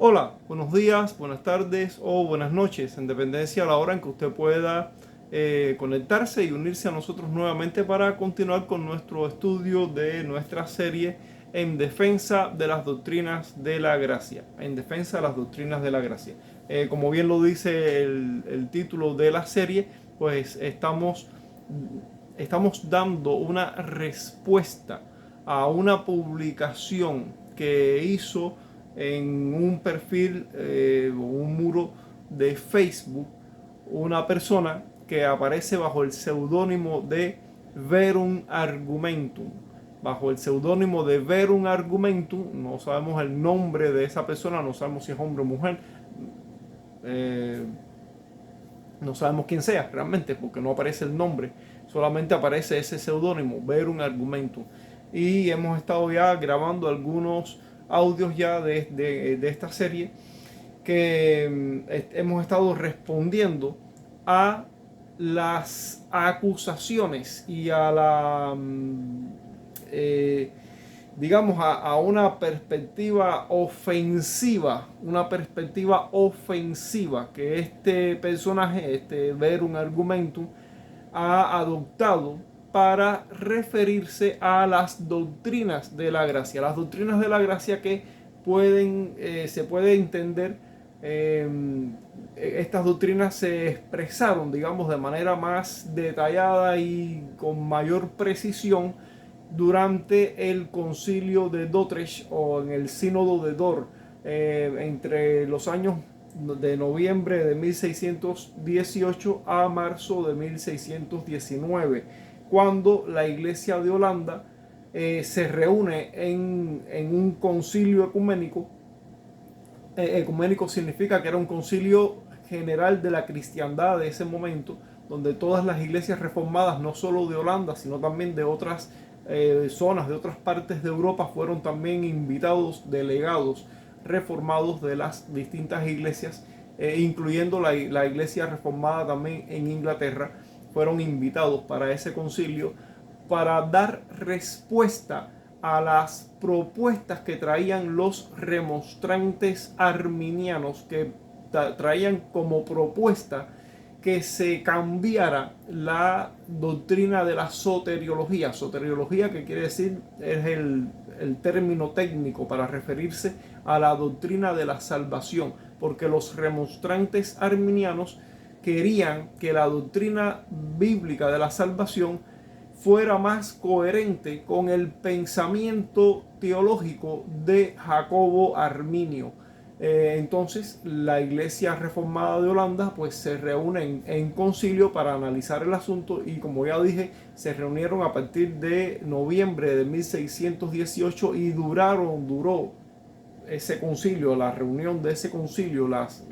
Hola, buenos días, buenas tardes o buenas noches, en dependencia a la hora en que usted pueda conectarse y unirse a nosotros nuevamente para continuar con nuestro estudio de nuestra serie en defensa de las doctrinas de la gracia. En defensa de las doctrinas de la gracia. Como bien lo dice el título de la serie, pues estamos dando una respuesta a una publicación que hizo en un perfil o un muro de Facebook una persona que aparece bajo el seudónimo de Verum Argumentum. Bajo el seudónimo de Verum Argumentum, no sabemos el nombre de esa persona, no sabemos si es hombre o mujer, eh, no sabemos quién sea realmente porque no aparece el nombre, solamente aparece ese seudónimo, Verum Argumentum. Y hemos estado ya grabando algunos audios ya de esta serie que hemos estado respondiendo a las acusaciones y a eh, digamos, a una perspectiva ofensiva que este personaje, este Verum Argumentum, ha adoptado para referirse a las doctrinas de la gracia. Las doctrinas de la gracia que se puede entender, eh, estas doctrinas se expresaron, digamos, de manera más detallada y con mayor precisión durante el concilio de Dordrecht o en el sínodo de Dort, entre los años de noviembre de 1618 a marzo de 1619, cuando la Iglesia de Holanda se reúne en un concilio ecuménico. Ecuménico significa que era un concilio general de la cristiandad de ese momento, donde todas las iglesias reformadas, no solo de Holanda, sino también de otras zonas, de otras partes de Europa, fueron también invitados, delegados reformados de las distintas iglesias, incluyendo la iglesia reformada también en Inglaterra, fueron invitados para ese concilio para dar respuesta a las propuestas que traían los remonstrantes arminianos, que traían como propuesta que se cambiara la doctrina de la soteriología. Soteriología, que quiere decir, es el término técnico para referirse a la doctrina de la salvación, porque los remonstrantes arminianos querían que la doctrina bíblica de la salvación fuera más coherente con el pensamiento teológico de Jacobo Arminio. Entonces la Iglesia Reformada de Holanda pues se reúne en concilio para analizar el asunto, y como ya dije, se reunieron a partir de noviembre de 1618 y duró ese concilio, la reunión de ese concilio, las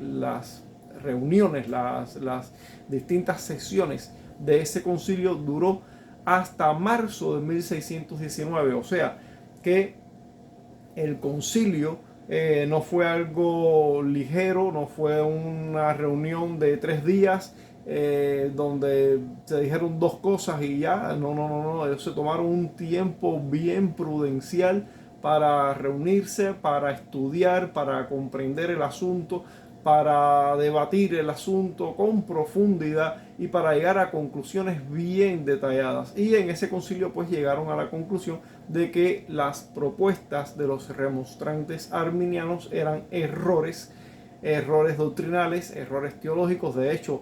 reuniones, las distintas sesiones de ese concilio duró hasta marzo de 1619. O sea que el concilio no fue algo ligero, no fue una reunión de 3 días donde se dijeron dos cosas y ya. No, ellos se tomaron un tiempo bien prudencial para reunirse, para estudiar, para comprender el asunto, para debatir el asunto con profundidad y para llegar a conclusiones bien detalladas. Y en ese concilio pues llegaron a la conclusión de que las propuestas de los remonstrantes arminianos eran errores doctrinales, errores teológicos. De hecho,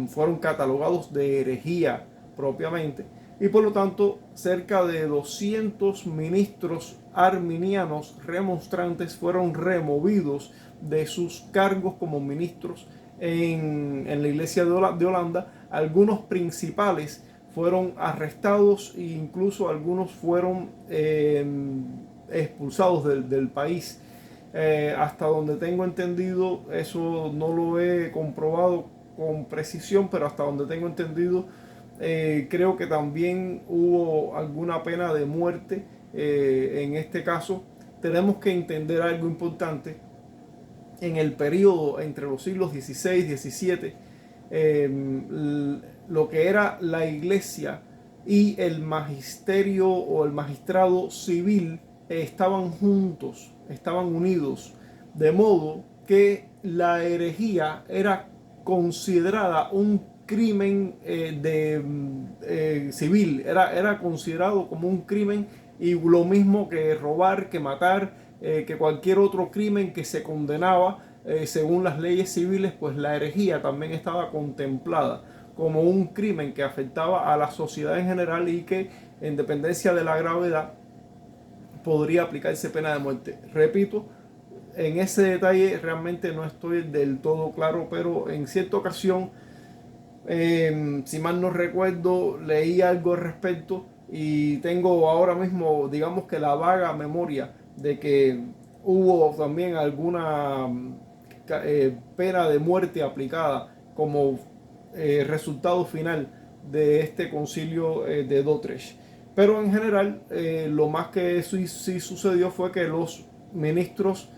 fueron catalogados de herejía propiamente, y por lo tanto cerca de 200 ministros arminianos remonstrantes fueron removidos de sus cargos como ministros en la iglesia de Holanda. Algunos principales fueron arrestados e incluso algunos fueron expulsados del país. Hasta donde tengo entendido, eso no lo he comprobado con precisión, pero hasta donde tengo entendido, creo que también hubo alguna pena de muerte en este caso. Tenemos que entender algo importante. En el periodo entre los siglos XVI y XVII, lo que era la iglesia y el magisterio o el magistrado civil estaban juntos, estaban unidos. de modo que la herejía era considerada un crimen civil, era considerado como un crimen y lo mismo que robar, que matar, que cualquier otro crimen que se condenaba según las leyes civiles, pues la herejía también estaba contemplada como un crimen que afectaba a la sociedad en general y que en dependencia de la gravedad podría aplicarse pena de muerte. Repito, en ese detalle realmente no estoy del todo claro, pero en cierta ocasión, si mal no recuerdo, leí algo al respecto y tengo ahora mismo, digamos que la vaga memoria de que hubo también alguna pena de muerte aplicada como resultado final de este concilio de Dordrecht. Pero en general, lo más que sí sucedió fue que los ministros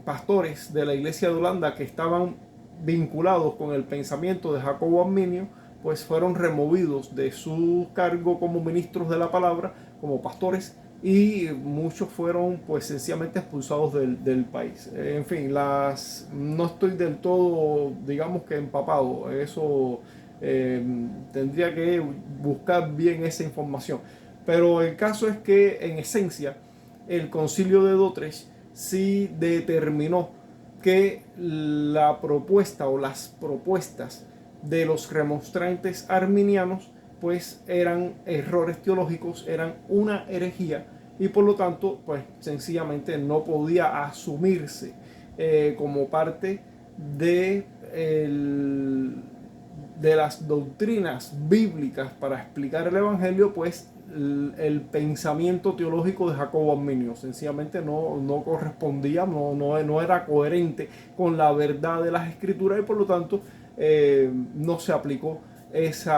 pastores de la iglesia de Holanda que estaban vinculados con el pensamiento de Jacobo Arminio, pues fueron removidos de su cargo como ministros de la palabra, como pastores, y muchos fueron pues sencillamente expulsados del país. En fin, no estoy del todo, digamos que empapado, eso tendría que buscar bien esa información. Pero el caso es que en esencia el concilio de Dordrecht sí determinó que la propuesta o las propuestas de los remonstrantes arminianos pues eran errores teológicos, eran una herejía y por lo tanto pues sencillamente no podía asumirse como parte de, de las doctrinas bíblicas para explicar el Evangelio, pues el pensamiento teológico de Jacobo Arminio sencillamente no correspondía, no era coherente con la verdad de las escrituras y por lo tanto no se aplicó ese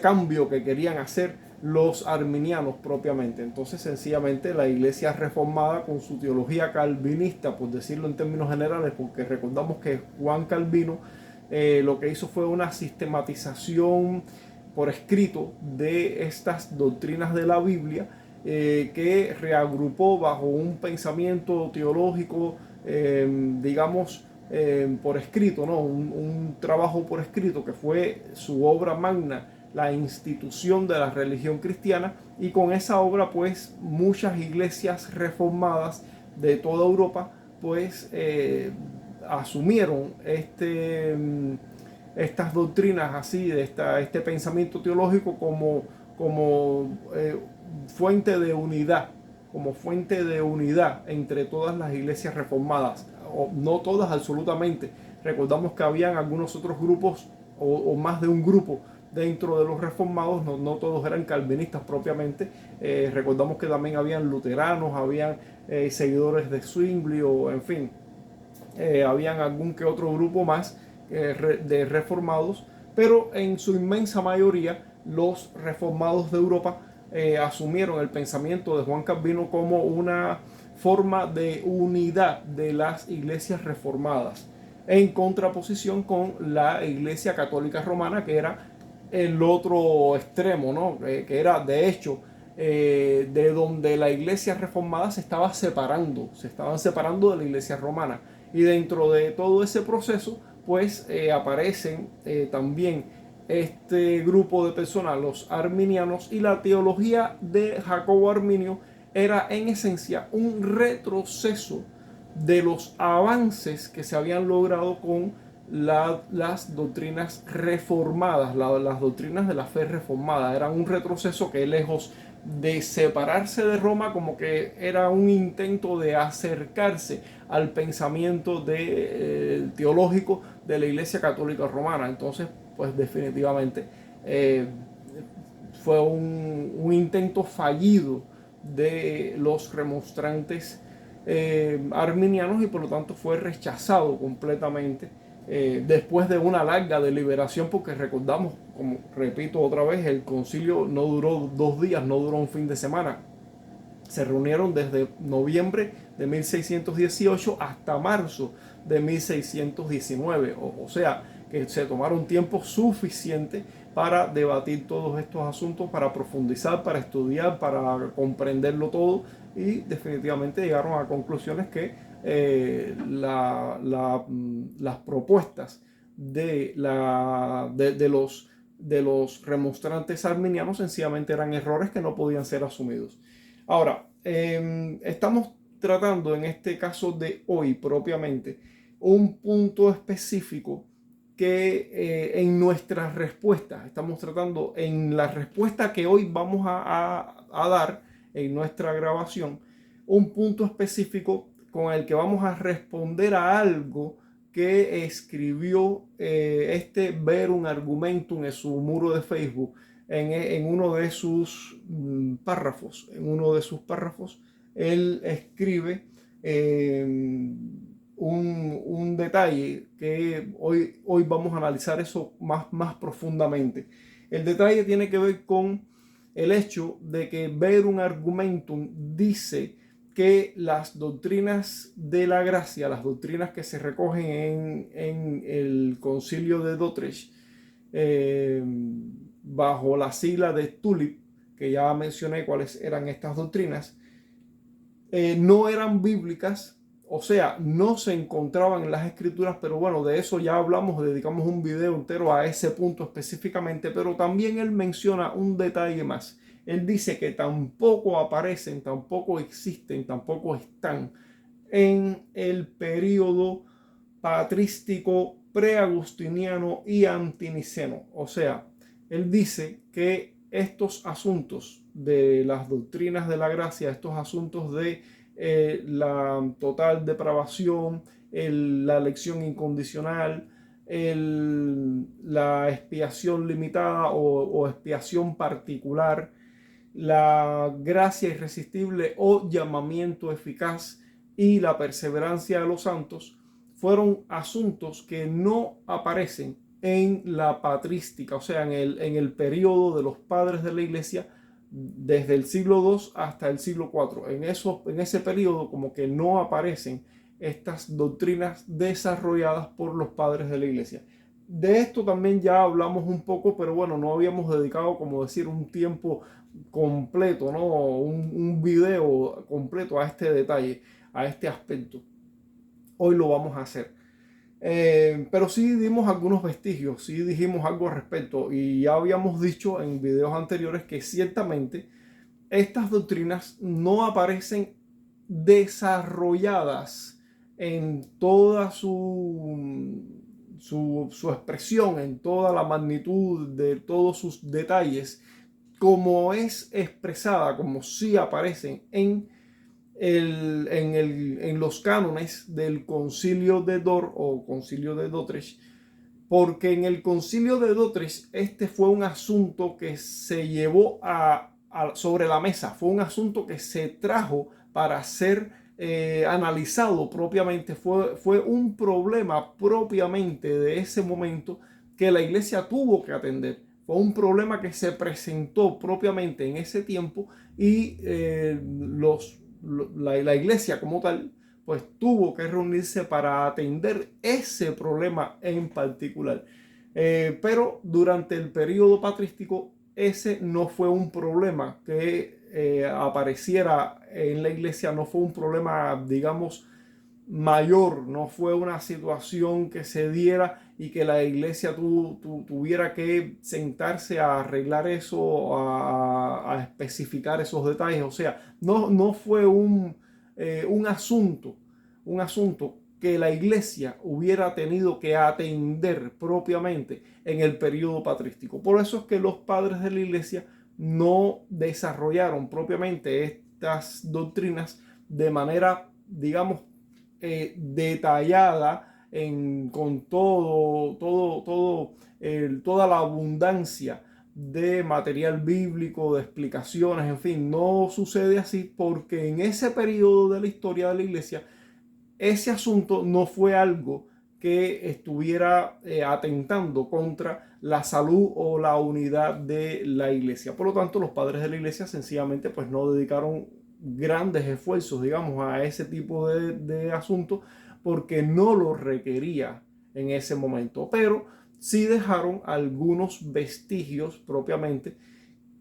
cambio que querían hacer los arminianos propiamente. Entonces sencillamente la iglesia reformada con su teología calvinista, por decirlo en términos generales, porque recordamos que Juan Calvino lo que hizo fue una sistematización por escrito de estas doctrinas de la Biblia que reagrupó bajo un pensamiento teológico, digamos, por escrito, ¿no? Un trabajo por escrito que fue su obra magna, la institución de la religión cristiana, y con esa obra pues muchas iglesias reformadas de toda Europa pues asumieron estas doctrinas así, este pensamiento teológico como fuente de unidad, como fuente de unidad entre todas las iglesias reformadas, o no todas absolutamente. Recordamos que habían algunos otros grupos o más de un grupo dentro de los reformados, no todos eran calvinistas propiamente. Recordamos que también habían luteranos, habían seguidores de Zwingli, o en fin, habían algún que otro grupo más de reformados, pero en su inmensa mayoría los reformados de Europa asumieron el pensamiento de Juan Calvino como una forma de unidad de las iglesias reformadas, en contraposición con la Iglesia Católica Romana, que era el otro extremo, ¿no? Que era de hecho de donde la iglesia reformada se estaban separando de la iglesia romana. Y dentro de todo ese proceso, pues aparecen también este grupo de personas, los arminianos, y la teología de Jacobo Arminio era en esencia un retroceso de los avances que se habían logrado con las doctrinas reformadas, las doctrinas de la fe reformada. Eran un retroceso que, lejos de separarse de Roma, como que era un intento de acercarse al pensamiento teológico de la Iglesia Católica Romana. Entonces, pues definitivamente fue un intento fallido de los remonstrantes arminianos y por lo tanto fue rechazado completamente después de una larga deliberación, porque recordamos, como repito otra vez, el concilio no duró 2 días, no duró un fin de semana. Se reunieron desde noviembre de 1618 hasta marzo de 1619, o sea, que se tomaron tiempo suficiente para debatir todos estos asuntos, para profundizar, para estudiar, para comprenderlo todo, y definitivamente llegaron a conclusiones que las propuestas de los remonstrantes arminianos sencillamente eran errores que no podían ser asumidos. Ahora, estamos tratando en este caso de hoy propiamente un punto específico que en nuestras respuestas, estamos tratando en la respuesta que hoy vamos a dar en nuestra grabación, un punto específico con el que vamos a responder a algo que escribió este Verum Argumentum en su muro de Facebook, en uno de sus párrafos. En uno de sus párrafos, él escribe un detalle que hoy vamos a analizar eso más profundamente. El detalle tiene que ver con el hecho de que Verum Argumentum dice que las doctrinas de la gracia, las doctrinas que se recogen en el Concilio de Dordrecht, bajo la sigla de TULIP, que ya mencioné cuáles eran estas doctrinas, no eran bíblicas, o sea, no se encontraban en las escrituras, pero bueno, de eso ya hablamos, dedicamos un video entero a ese punto específicamente, pero también él menciona un detalle más. Él dice que tampoco aparecen, tampoco existen, tampoco están en el período patrístico, preagustiniano y antiniceno. O sea, él dice que estos asuntos de las doctrinas de la gracia, estos asuntos de la total depravación, la elección incondicional, la expiación limitada o expiación particular, la gracia irresistible o llamamiento eficaz y la perseverancia de los santos, fueron asuntos que no aparecen en la patrística, o sea, en el periodo de los padres de la iglesia desde el siglo II hasta el siglo IV. En ese periodo como que no aparecen estas doctrinas desarrolladas por los padres de la iglesia. De esto también ya hablamos un poco, pero bueno, no habíamos dedicado, como decir, un tiempo completo, ¿no? Un video completo a este detalle, a este aspecto. Hoy lo vamos a hacer. Pero sí dimos algunos vestigios, sí dijimos algo al respecto, y ya habíamos dicho en videos anteriores que ciertamente estas doctrinas no aparecen desarrolladas en toda su expresión, en toda la magnitud de todos sus detalles, como es expresada, como sí aparecen en los cánones del Concilio de Dort o Concilio de Dordrecht, porque en el Concilio de Dordrecht este fue un asunto que se llevó sobre la mesa, fue un asunto que se trajo para ser analizado propiamente, fue un problema propiamente de ese momento que la iglesia tuvo que atender. Fue un problema que se presentó propiamente en ese tiempo y la iglesia como tal pues tuvo que reunirse para atender ese problema en particular. Pero durante el periodo patrístico ese no fue un problema que apareciera en la iglesia, no fue un problema, digamos, mayor, no fue una situación que se diera y que la iglesia tuviera que sentarse a arreglar eso, a especificar esos detalles. O sea, no fue un asunto que la iglesia hubiera tenido que atender propiamente en el periodo patrístico. Por eso es que los padres de la iglesia no desarrollaron propiamente estas doctrinas de manera, digamos, detallada con toda la abundancia de material bíblico, de explicaciones, en fin, no sucede así porque en ese periodo de la historia de la iglesia ese asunto no fue algo que estuviera atentando contra la salud o la unidad de la iglesia. Por lo tanto, los padres de la iglesia sencillamente pues no dedicaron grandes esfuerzos, digamos, a ese tipo de asuntos porque no lo requería en ese momento. Pero sí dejaron algunos vestigios propiamente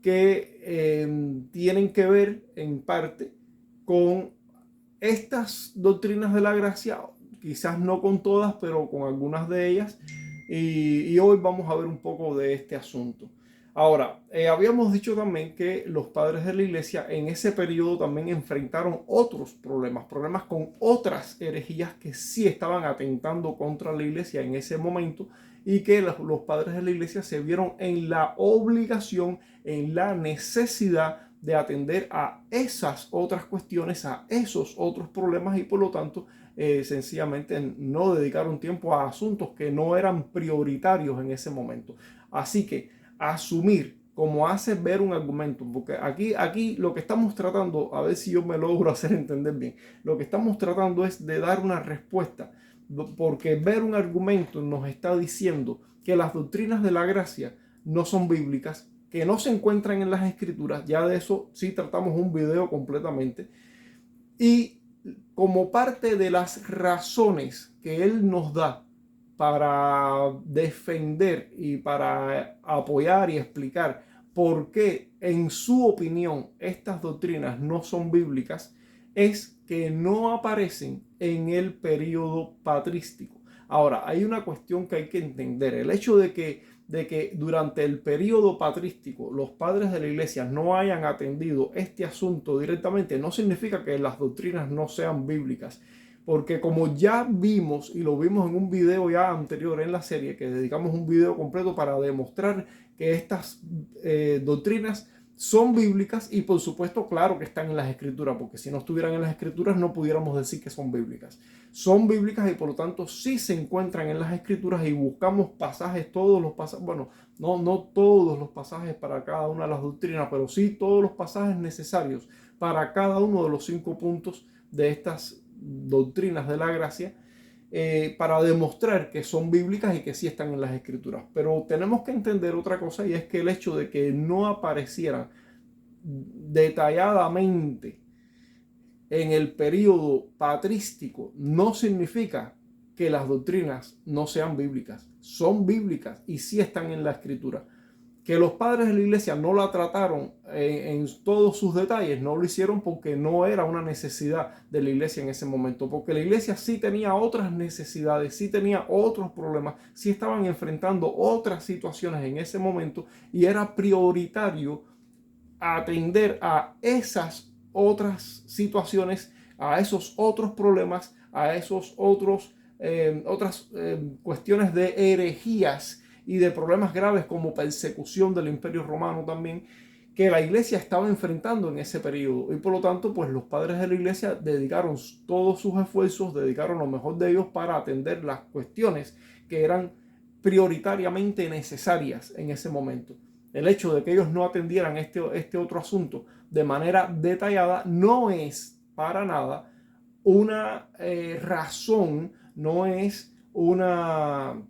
que tienen que ver en parte con estas doctrinas de la gracia, quizás no con todas, pero con algunas de ellas. Y hoy vamos a ver un poco de este asunto. Ahora, habíamos dicho también que los padres de la iglesia en ese periodo también enfrentaron otros problemas con otras herejías que sí estaban atentando contra la iglesia en ese momento, y que los padres de la iglesia se vieron en la obligación, en la necesidad de atender a esas otras cuestiones, a esos otros problemas, y por lo tanto sencillamente no dedicaron tiempo a asuntos que no eran prioritarios en ese momento. Así que asumir como hace ver un argumento, porque aquí lo que estamos tratando, a ver si yo me logro hacer entender bien, lo que estamos tratando es de dar una respuesta, porque ver un argumento nos está diciendo que las doctrinas de la gracia no son bíblicas, que no se encuentran en las escrituras. Ya de eso sí tratamos un video completamente, y como parte de las razones que él nos da para defender y para apoyar y explicar por qué en su opinión estas doctrinas no son bíblicas, es que no aparecen en el periodo patrístico. Ahora, hay una cuestión que hay que entender. El hecho de que durante el periodo patrístico los padres de la iglesia no hayan atendido este asunto directamente no significa que las doctrinas no sean bíblicas, porque como ya vimos y lo vimos en un video ya anterior en la serie, que dedicamos un video completo para demostrar que estas doctrinas son bíblicas, y por supuesto, claro que están en las escrituras, porque si no estuvieran en las escrituras no pudiéramos decir que son bíblicas. Son bíblicas y por lo tanto sí se encuentran en las escrituras, y buscamos pasajes, todos los pasajes, bueno, no todos los pasajes para cada una de las doctrinas, pero sí todos los pasajes necesarios para cada uno de los 5 puntos de estas doctrinas de la gracia, para demostrar que son bíblicas y que sí están en las escrituras. Pero tenemos que entender otra cosa, y es que el hecho de que no aparecieran detalladamente en el periodo patrístico no significa que las doctrinas no sean bíblicas. Son bíblicas y sí están en la escritura. Que los padres de la iglesia no la trataron en todos sus detalles, no lo hicieron porque no era una necesidad de la iglesia en ese momento, porque la iglesia sí tenía otras necesidades, sí tenía otros problemas, sí estaban enfrentando otras situaciones en ese momento, y era prioritario atender a esas otras situaciones, a esos otros problemas, a esos otras cuestiones de herejías y de problemas graves como persecución del Imperio Romano también, que la iglesia estaba enfrentando en ese periodo. Y por lo tanto, pues los padres de la iglesia dedicaron todos sus esfuerzos, dedicaron lo mejor de ellos para atender las cuestiones que eran prioritariamente necesarias en ese momento. El hecho de que ellos no atendieran este otro asunto de manera detallada no es para nada una razón, no es una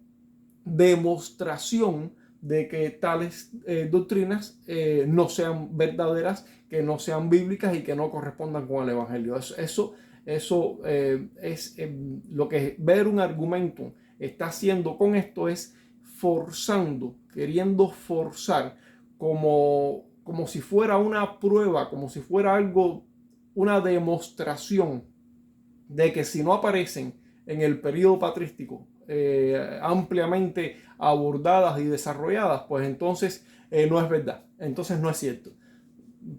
demostración de que tales doctrinas no sean verdaderas, que no sean bíblicas y que no correspondan con el Evangelio. Eso es lo que ver un argumento está haciendo con esto, es queriendo forzar como si fuera una prueba, como si fuera algo, una demostración de que si no aparecen en el periodo patrístico ampliamente abordadas y desarrolladas, pues entonces no es verdad, entonces no es cierto.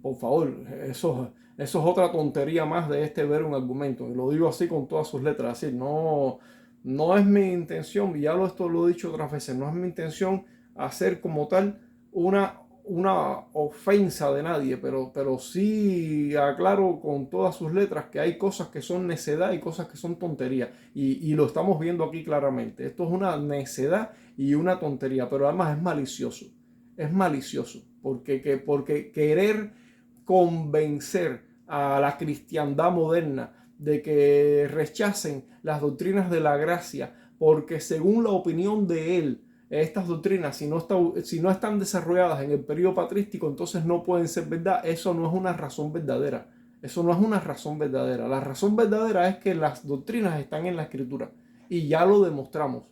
Por favor, eso es otra tontería más de ver un argumento, y lo digo así con todas sus letras, así, no es mi intención, y ya esto lo he dicho otras veces, no es mi intención hacer como tal una ofensa de nadie, pero sí aclaro con todas sus letras que hay cosas que son necedad y cosas que son tontería, y lo estamos viendo aquí claramente. Esto es una necedad y una tontería, pero además es malicioso, porque querer convencer a la cristiandad moderna de que rechacen las doctrinas de la gracia, porque según la opinión de él, estas doctrinas, si no están desarrolladas en el periodo patrístico, entonces no pueden ser verdad. Eso no es una razón verdadera. Eso no es una razón verdadera. La razón verdadera es que las doctrinas están en la escritura, y ya lo demostramos.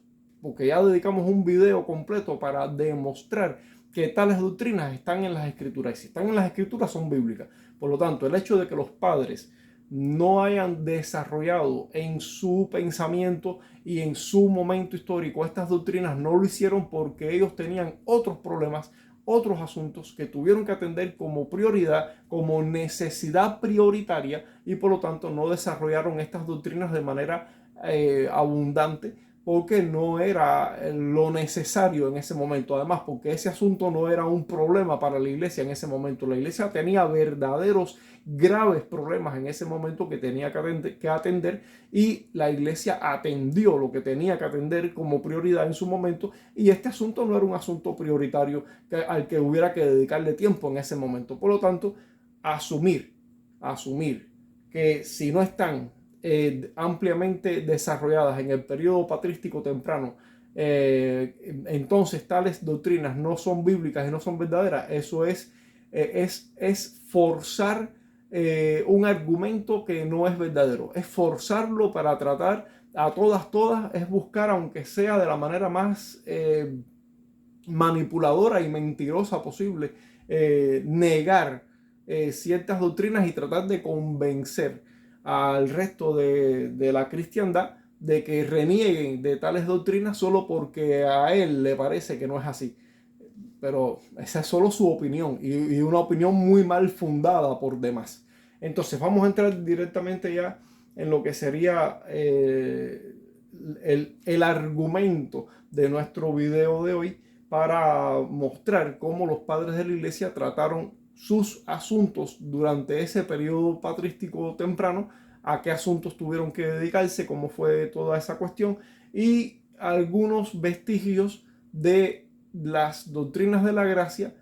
porque ya dedicamos un video completo para demostrar que tales doctrinas están en las escrituras, y si están en las escrituras son bíblicas. Por lo tanto, el hecho de que los padres no hayan desarrollado en su pensamiento y en su momento histórico estas doctrinas, no lo hicieron porque ellos tenían otros problemas, otros asuntos que tuvieron que atender como prioridad, como necesidad prioritaria, y por lo tanto no desarrollaron estas doctrinas de manera abundante, porque no era lo necesario en ese momento. Además, porque ese asunto no era un problema para la iglesia en ese momento. La iglesia tenía verdaderos, graves problemas en ese momento que tenía que atender, y la iglesia atendió lo que tenía que atender como prioridad en su momento, y este asunto no era un asunto prioritario al que hubiera que dedicarle tiempo en ese momento. Por lo tanto, asumir que si no están ampliamente desarrolladas en el periodo patrístico temprano, entonces tales doctrinas no son bíblicas y no son verdaderas, eso es forzar un argumento que no es verdadero, es forzarlo para tratar a todas, es buscar, aunque sea de la manera más manipuladora y mentirosa posible, negar ciertas doctrinas y tratar de convencer al resto de la cristiandad de que renieguen de tales doctrinas solo porque a él le parece que no es así. Pero esa es solo su opinión, y una opinión muy mal fundada por demás. Entonces vamos a entrar directamente ya en lo que sería el argumento de nuestro video de hoy, para mostrar cómo los padres de la iglesia trataron sus asuntos durante ese periodo patrístico temprano, a qué asuntos tuvieron que dedicarse, cómo fue toda esa cuestión, y algunos vestigios de las doctrinas de la gracia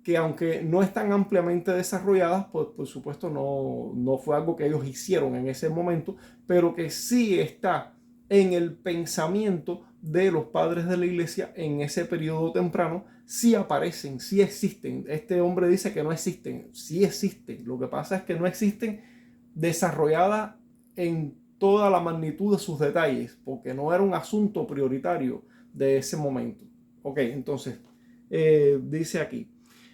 que, aunque no están ampliamente desarrolladas, pues por supuesto no fue algo que ellos hicieron en ese momento, pero que sí está en el pensamiento de los padres de la iglesia en ese periodo temprano. Sí aparecen, sí existen. Este hombre dice que no existen, sí existen. Lo que pasa es que no existen desarrolladas en toda la magnitud de sus detalles, porque no era un asunto prioritario de ese momento. Ok, entonces dice aquí: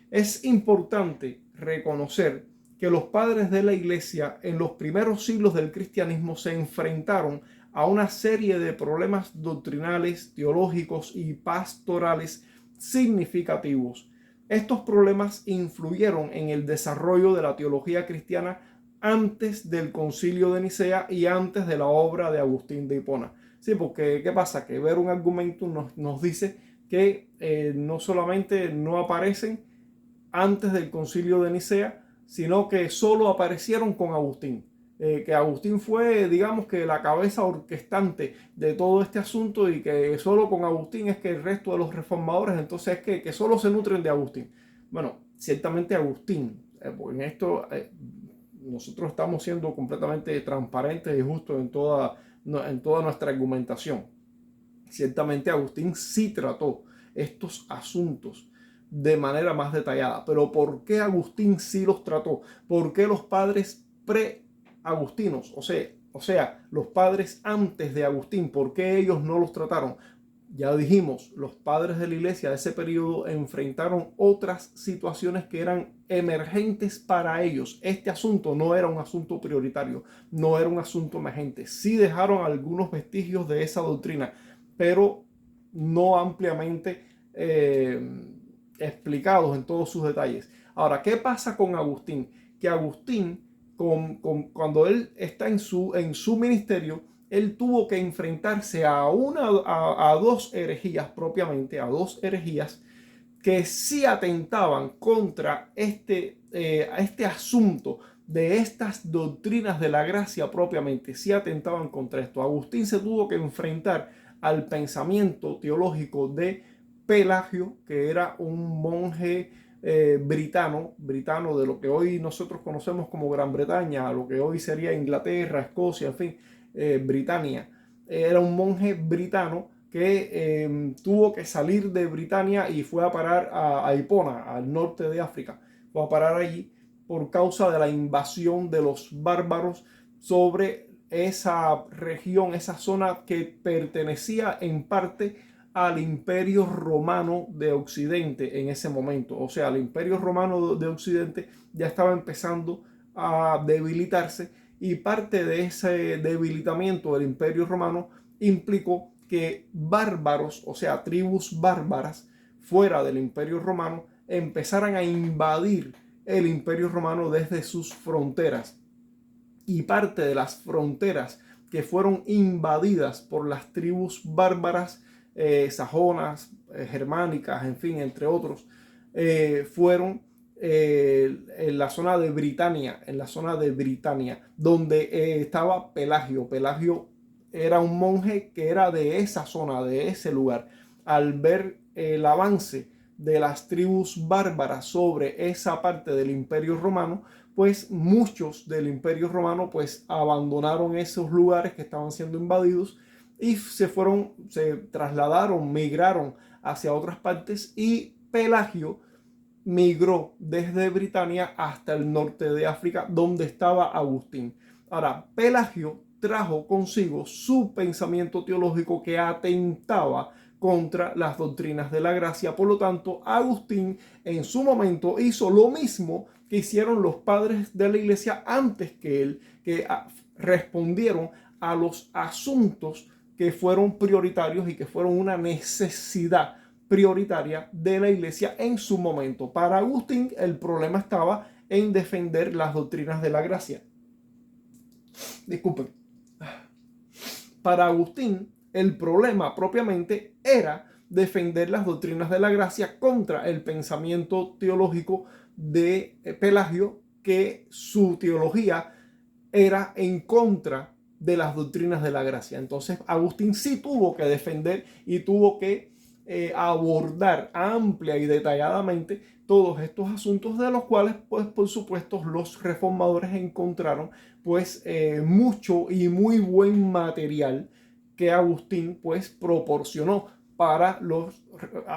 es importante reconocer que los padres de la iglesia en los primeros siglos del cristianismo se enfrentaron a una serie de problemas doctrinales, teológicos y pastorales significativos. Estos problemas influyeron en el desarrollo de la teología cristiana antes del Concilio de Nicea y antes de la obra de Agustín de Hipona. Sí, porque ¿qué pasa? Que ver un argumento nos dice que no solamente no aparecen antes del Concilio de Nicea, sino que solo aparecieron con Agustín. Que Agustín fue, digamos, que la cabeza orquestante de todo este asunto, y que solo con Agustín es que el resto de los reformadores, entonces es que solo se nutren de Agustín. Bueno, ciertamente Agustín, en esto nosotros estamos siendo completamente transparentes y justos en toda nuestra argumentación. Ciertamente Agustín sí trató estos asuntos de manera más detallada. Pero ¿por qué Agustín sí los trató? ¿Por qué los padres pre-agustinos, o sea, los padres antes de Agustín, por qué ellos no los trataron? Ya dijimos, los padres de la iglesia de ese periodo enfrentaron otras situaciones que eran emergentes para ellos. Este asunto no era un asunto prioritario, no era un asunto emergente. Sí dejaron algunos vestigios de esa doctrina, pero no ampliamente explicados en todos sus detalles. Ahora, ¿qué pasa con Agustín? Que Agustín, cuando él está en su ministerio, él tuvo que enfrentarse a dos herejías propiamente, a dos herejías que sí atentaban contra este asunto de estas doctrinas de la gracia propiamente, sí atentaban contra esto. Agustín se tuvo que enfrentar al pensamiento teológico de Pelagio, que era un monje britano de lo que hoy nosotros conocemos como Gran Bretaña, lo que hoy sería Inglaterra, Escocia, en fin, Britania. Era un monje britano que tuvo que salir de Britania y fue a parar a Hipona, al norte de África. Fue a parar allí por causa de la invasión de los bárbaros sobre esa región, esa zona que pertenecía en parte al Imperio Romano de Occidente en ese momento. O sea, el Imperio Romano de Occidente ya estaba empezando a debilitarse y parte de ese debilitamiento del Imperio Romano implicó que bárbaros, o sea, tribus bárbaras fuera del Imperio Romano, empezaran a invadir el Imperio Romano desde sus fronteras. Y parte de las fronteras que fueron invadidas por las tribus bárbaras, sajonas, germánicas, en fin, entre otros, fueron en la zona de Britania, donde estaba Pelagio. Pelagio era un monje que era de esa zona, de ese lugar. Al ver el avance de las tribus bárbaras sobre esa parte del Imperio Romano, pues muchos del Imperio Romano pues abandonaron esos lugares que estaban siendo invadidos y se trasladaron, migraron hacia otras partes, y Pelagio migró desde Britania hasta el norte de África, donde estaba Agustín. Ahora, Pelagio trajo consigo su pensamiento teológico que atentaba contra las doctrinas de la gracia. Por lo tanto, Agustín en su momento hizo lo mismo que hicieron los padres de la iglesia antes que él, que respondieron a los asuntos que fueron prioritarios y que fueron una necesidad prioritaria de la iglesia en su momento. Para Agustín, el problema estaba en defender las doctrinas de la gracia. Disculpen. Para Agustín, el problema propiamente era defender las doctrinas de la gracia contra el pensamiento teológico de Pelagio, que su teología era en contra de las doctrinas de la gracia. Entonces Agustín sí tuvo que defender y tuvo que abordar amplia y detalladamente todos estos asuntos, de los cuales pues por supuesto los reformadores encontraron pues mucho y muy buen material que Agustín pues proporcionó para los,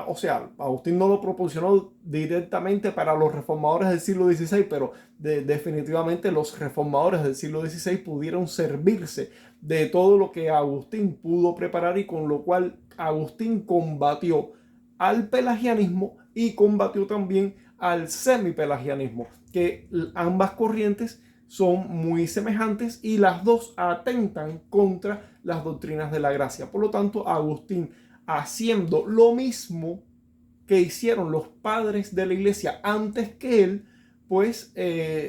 o sea, Agustín no lo proporcionó directamente para los reformadores del siglo XVI, pero definitivamente los reformadores del siglo XVI pudieron servirse de todo lo que Agustín pudo preparar, y con lo cual Agustín combatió al pelagianismo y combatió también al semipelagianismo, que ambas corrientes son muy semejantes y las dos atentan contra las doctrinas de la gracia. Por lo tanto, Agustín, haciendo lo mismo que hicieron los padres de la iglesia antes que él, pues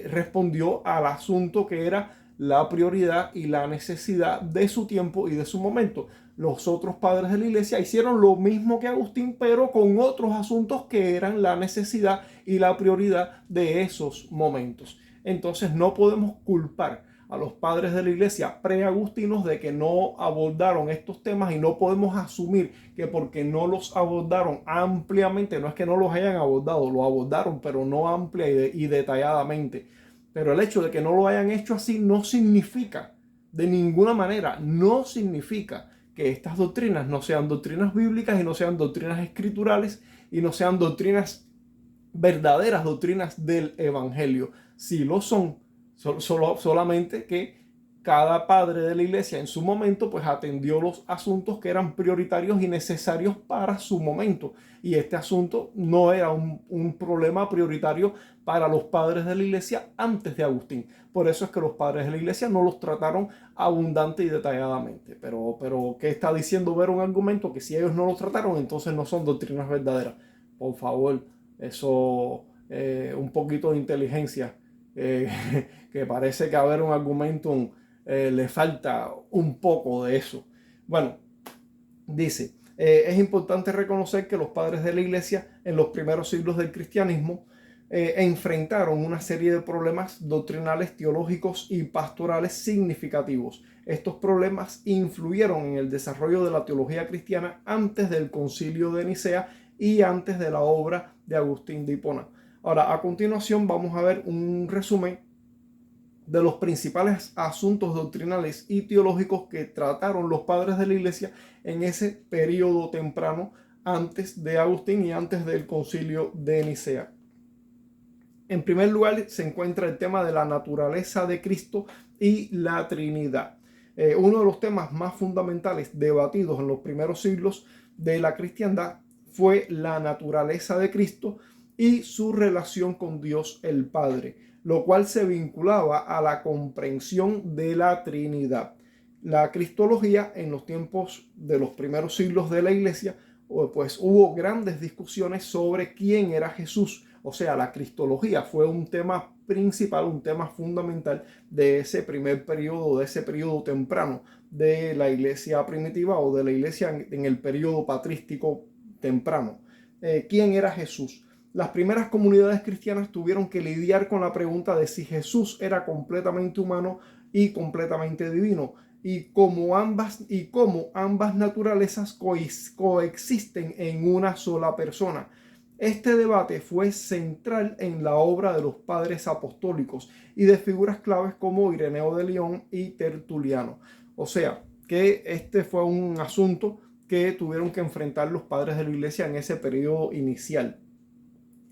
respondió al asunto que era la prioridad y la necesidad de su tiempo y de su momento. Los otros padres de la iglesia hicieron lo mismo que Agustín, pero con otros asuntos que eran la necesidad y la prioridad de esos momentos. Entonces no podemos culpar a los padres de la iglesia preagustinos de que no abordaron estos temas, y no podemos asumir que porque no los abordaron ampliamente, no es que no los hayan abordado, lo abordaron, pero no amplia y detalladamente. Pero el hecho de que no lo hayan hecho así no significa, de ninguna manera, no significa que estas doctrinas no sean doctrinas bíblicas y no sean doctrinas escriturales y no sean doctrinas verdaderas, doctrinas del evangelio. Sí lo son, solamente que cada padre de la iglesia en su momento pues atendió los asuntos que eran prioritarios y necesarios para su momento, y este asunto no era un problema prioritario para los padres de la iglesia antes de Agustín. Por eso es que los padres de la iglesia no los trataron abundante y detalladamente. Pero ¿qué está diciendo ver un argumento? Que si ellos no los trataron, entonces no son doctrinas verdaderas. Por favor, eso, un poquito de inteligencia, que parece que a ver un argumento le falta un poco de eso. Bueno, dice, es importante reconocer que los padres de la iglesia en los primeros siglos del cristianismo enfrentaron una serie de problemas doctrinales, teológicos y pastorales significativos. Estos problemas influyeron en el desarrollo de la teología cristiana antes del Concilio de Nicea y antes de la obra de Agustín de Hipona. Ahora, a continuación vamos a ver un resumen de los principales asuntos doctrinales y teológicos que trataron los padres de la iglesia en ese periodo temprano antes de Agustín y antes del Concilio de Nicea. En primer lugar se encuentra el tema de la naturaleza de Cristo y la Trinidad. Uno de los temas más fundamentales debatidos en los primeros siglos de la cristiandad fue la naturaleza de Cristo y su relación con Dios el Padre, lo cual se vinculaba a la comprensión de la Trinidad. La cristología en los tiempos de los primeros siglos de la iglesia, pues hubo grandes discusiones sobre quién era Jesús. O sea, la cristología fue un tema principal, un tema fundamental de ese primer periodo, de ese periodo temprano de la iglesia primitiva o de la iglesia en el periodo patrístico temprano. ¿Quién era Jesús? Las primeras comunidades cristianas tuvieron que lidiar con la pregunta de si Jesús era completamente humano y completamente divino, y cómo ambas naturalezas coexisten en una sola persona. Este debate fue central en la obra de los padres apostólicos y de figuras claves como Ireneo de León y Tertuliano. O sea, que este fue un asunto que tuvieron que enfrentar los padres de la iglesia en ese periodo inicial.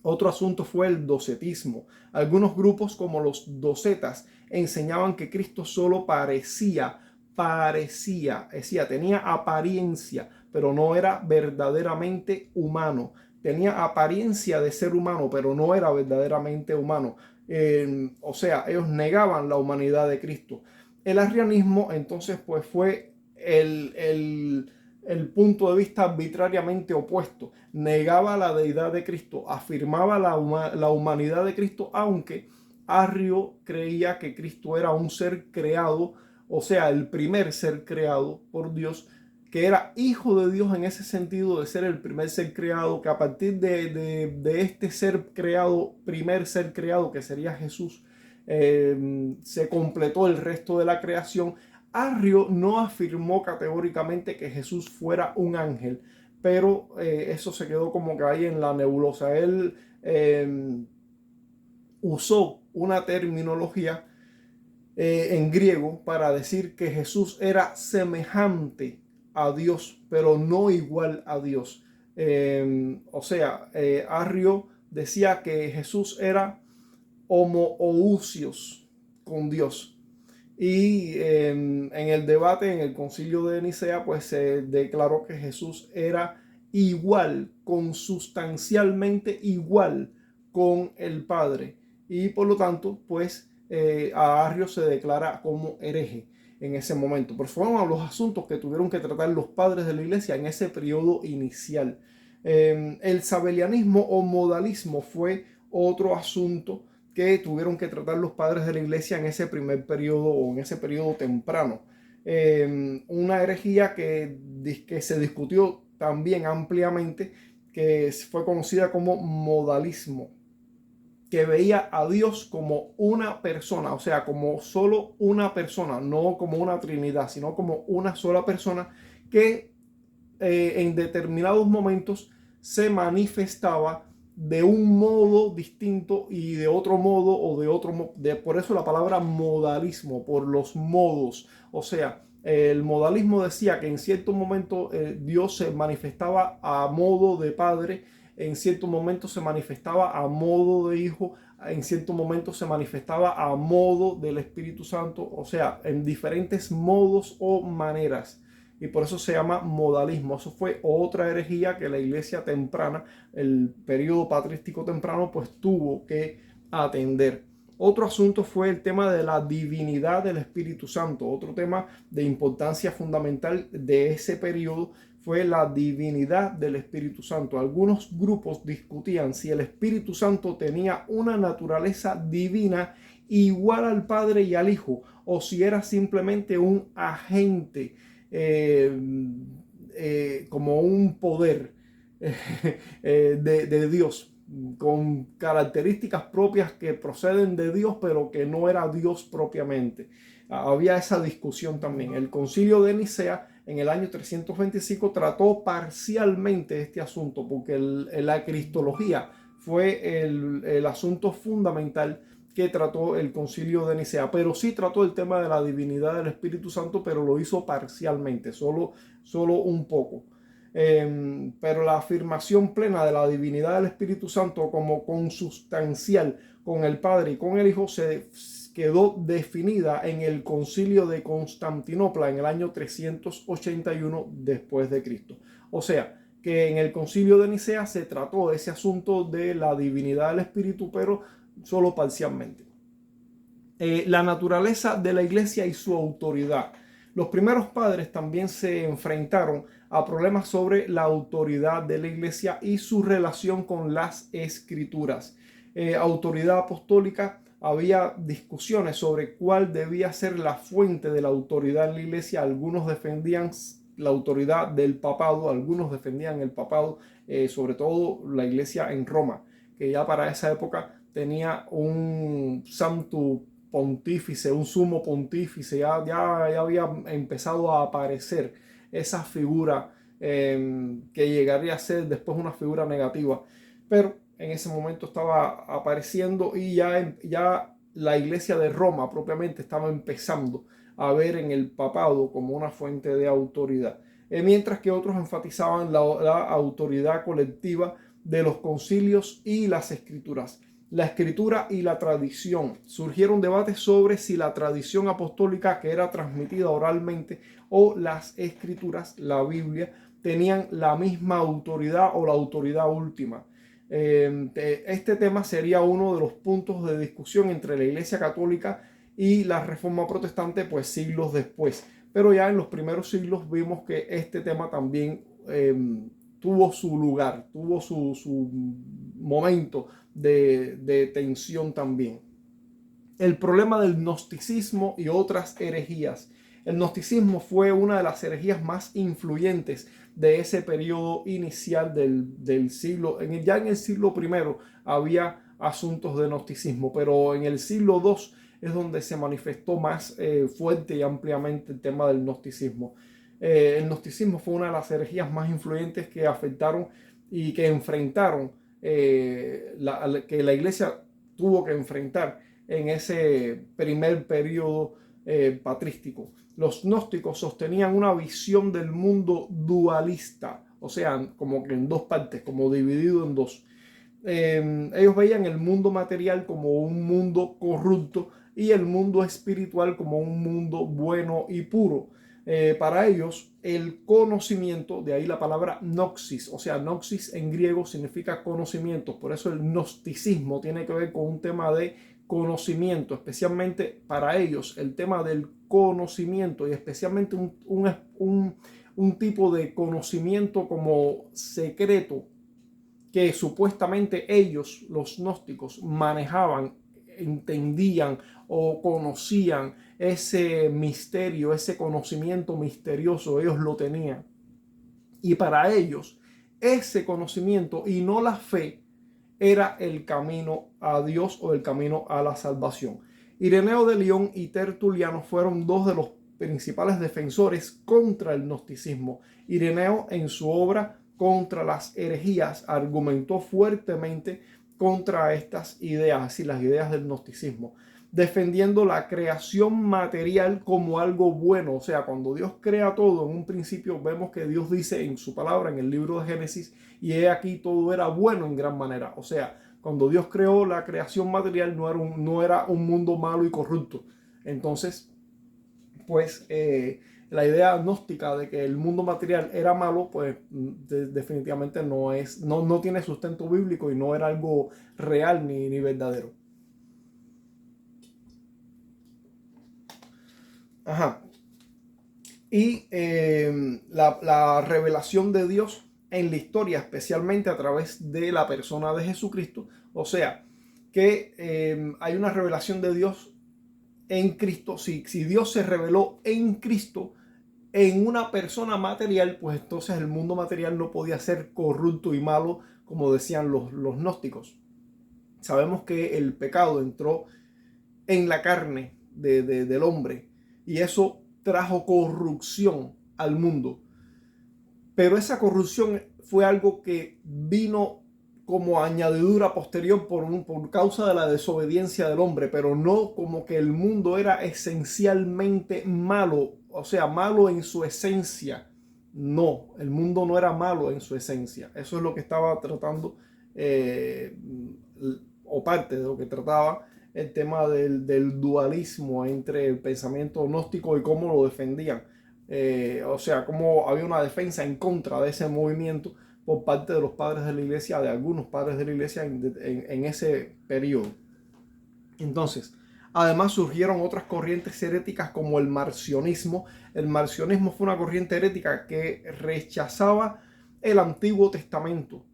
Otro asunto fue el docetismo. Algunos grupos como los docetas enseñaban que Cristo solo tenía apariencia, pero no era verdaderamente humano. Tenía apariencia de ser humano, pero no era verdaderamente humano. O sea, ellos negaban la humanidad de Cristo. El arrianismo entonces pues fue el punto de vista arbitrariamente opuesto. Negaba la deidad de Cristo, afirmaba la humanidad de Cristo, aunque Arrio creía que Cristo era un ser creado, o sea, el primer ser creado por Dios, que era hijo de Dios en ese sentido de ser el primer ser creado, que a partir de este ser creado, primer ser creado, que sería Jesús, se completó el resto de la creación. Arrio no afirmó categóricamente que Jesús fuera un ángel, pero eso se quedó como que ahí en la nebulosa. Él usó una terminología en griego para decir que Jesús era semejante a Dios, pero no igual a Dios. Arrio decía que Jesús era homoousios con Dios. Y en el debate, en el concilio de Nicea, pues se declaró que Jesús era igual, consustancialmente igual con el Padre. Y por lo tanto, pues a Arrio se declara como hereje en ese momento. Pero fueron los asuntos que tuvieron que tratar los padres de la iglesia en ese periodo inicial. El sabelianismo o modalismo fue otro asunto que tuvieron que tratar los padres de la iglesia en ese primer periodo o en ese periodo temprano. Una herejía que se discutió también ampliamente, que fue conocida como modalismo, que veía a Dios como una persona, o sea, como solo una persona, no como una trinidad, sino como una sola persona que en determinados momentos se manifestaba de un modo distinto y de otro modo o de otro modo. Por eso la palabra modalismo, por los modos. O sea, el modalismo decía que en cierto momento Dios se manifestaba a modo de padre, en cierto momento se manifestaba a modo de hijo, en cierto momento se manifestaba a modo del Espíritu Santo, o sea, en diferentes modos o maneras. Y por eso se llama modalismo. Eso fue otra herejía que la iglesia temprana, el periodo patrístico temprano, pues tuvo que atender. Otro asunto fue el tema de la divinidad del Espíritu Santo. Otro tema de importancia fundamental de ese periodo fue la divinidad del Espíritu Santo. Algunos grupos discutían si el Espíritu Santo tenía una naturaleza divina igual al Padre y al Hijo, o si era simplemente un agente como un poder de Dios, con características propias que proceden de Dios, pero que no era Dios propiamente. Había esa discusión también. El concilio de Nicea en el año 325 trató parcialmente este asunto, porque la cristología fue el asunto fundamental que trató el concilio de Nicea, pero sí trató el tema de la divinidad del Espíritu Santo, pero lo hizo parcialmente, solo un poco. Pero la afirmación plena de la divinidad del Espíritu Santo como consustancial con el Padre y con el Hijo quedó definida en el Concilio de Constantinopla en el año 381 después de Cristo. O sea, que en el Concilio de Nicea se trató ese asunto de la divinidad del Espíritu, pero solo parcialmente. La naturaleza de la iglesia y su autoridad. Los primeros padres también se enfrentaron a problemas sobre la autoridad de la iglesia y su relación con las escrituras. Autoridad apostólica, había discusiones sobre cuál debía ser la fuente de la autoridad en la iglesia. Algunos defendían la autoridad del papado, algunos defendían el papado, sobre todo la iglesia en Roma, que ya para esa época tenía un santo pontífice, un sumo pontífice, ya había empezado a aparecer esa figura que llegaría a ser después una figura negativa, pero en ese momento estaba apareciendo y ya la iglesia de Roma propiamente estaba empezando a ver en el papado como una fuente de autoridad, mientras que otros enfatizaban la autoridad colectiva de los concilios y las escrituras. La escritura y la tradición. Surgieron debates sobre si la tradición apostólica que era transmitida oralmente o las escrituras, la Biblia, tenían la misma autoridad o la autoridad última. Este tema sería uno de los puntos de discusión entre la Iglesia Católica y la Reforma Protestante, pues siglos después. Pero ya en los primeros siglos vimos que este tema también tuvo su lugar, tuvo su momento de tensión también. El problema del gnosticismo y otras herejías. El gnosticismo fue una de las herejías más influyentes de ese periodo inicial del siglo. Ya en el siglo I había asuntos de gnosticismo, pero en el siglo II es donde se manifestó más fuerte y ampliamente el tema del gnosticismo. El gnosticismo fue una de las herejías más influyentes que afectaron y que enfrentaron, que la iglesia tuvo que enfrentar en ese primer periodo patrístico. Los gnósticos sostenían una visión del mundo dualista, o sea, como que en dos partes, como dividido en dos. Ellos veían el mundo material como un mundo corrupto y el mundo espiritual como un mundo bueno y puro. Para ellos, el conocimiento, de ahí la palabra gnosis, o sea, gnosis en griego significa conocimiento, por eso el gnosticismo tiene que ver con un tema de conocimiento, especialmente para ellos, el tema del conocimiento y especialmente un tipo de conocimiento como secreto que supuestamente ellos, los gnósticos, manejaban, entendían o conocían ese misterio, ese conocimiento misterioso, ellos lo tenían. Y para ellos, ese conocimiento y no la fe era el camino a Dios o el camino a la salvación. Ireneo de León y Tertuliano fueron dos de los principales defensores contra el gnosticismo. Ireneo, en su obra Contra las herejías, argumentó fuertemente contra estas ideas, así las ideas del gnosticismo, defendiendo la creación material como algo bueno. O sea, cuando Dios crea todo, en un principio vemos que Dios dice en su palabra, en el libro de Génesis, y he aquí todo era bueno en gran manera. O sea, cuando Dios creó la creación material no era un mundo malo y corrupto. Entonces, pues la idea gnóstica de que el mundo material era malo, pues definitivamente no tiene sustento bíblico y no era algo real ni verdadero. Ajá. Y la revelación de Dios en la historia, especialmente a través de la persona de Jesucristo. O sea, que hay una revelación de Dios en Cristo. Si Dios se reveló en Cristo, en una persona material, pues entonces el mundo material no podía ser corrupto y malo, como decían los gnósticos. Sabemos que el pecado entró en la carne del hombre y eso trajo corrupción al mundo. Pero esa corrupción fue algo que vino como añadidura posterior por causa de la desobediencia del hombre, pero no como que el mundo era esencialmente malo, o sea, malo en su esencia. No, el mundo no era malo en su esencia. Eso es lo que estaba tratando, o parte de lo que trataba el tema del dualismo entre el pensamiento gnóstico y cómo lo defendían. O sea, cómo había una defensa en contra de ese movimiento por parte de los padres de la iglesia, de algunos padres de la iglesia en ese periodo. Entonces, además surgieron otras corrientes heréticas como el marcionismo. El marcionismo fue una corriente herética que rechazaba el Antiguo Testamento,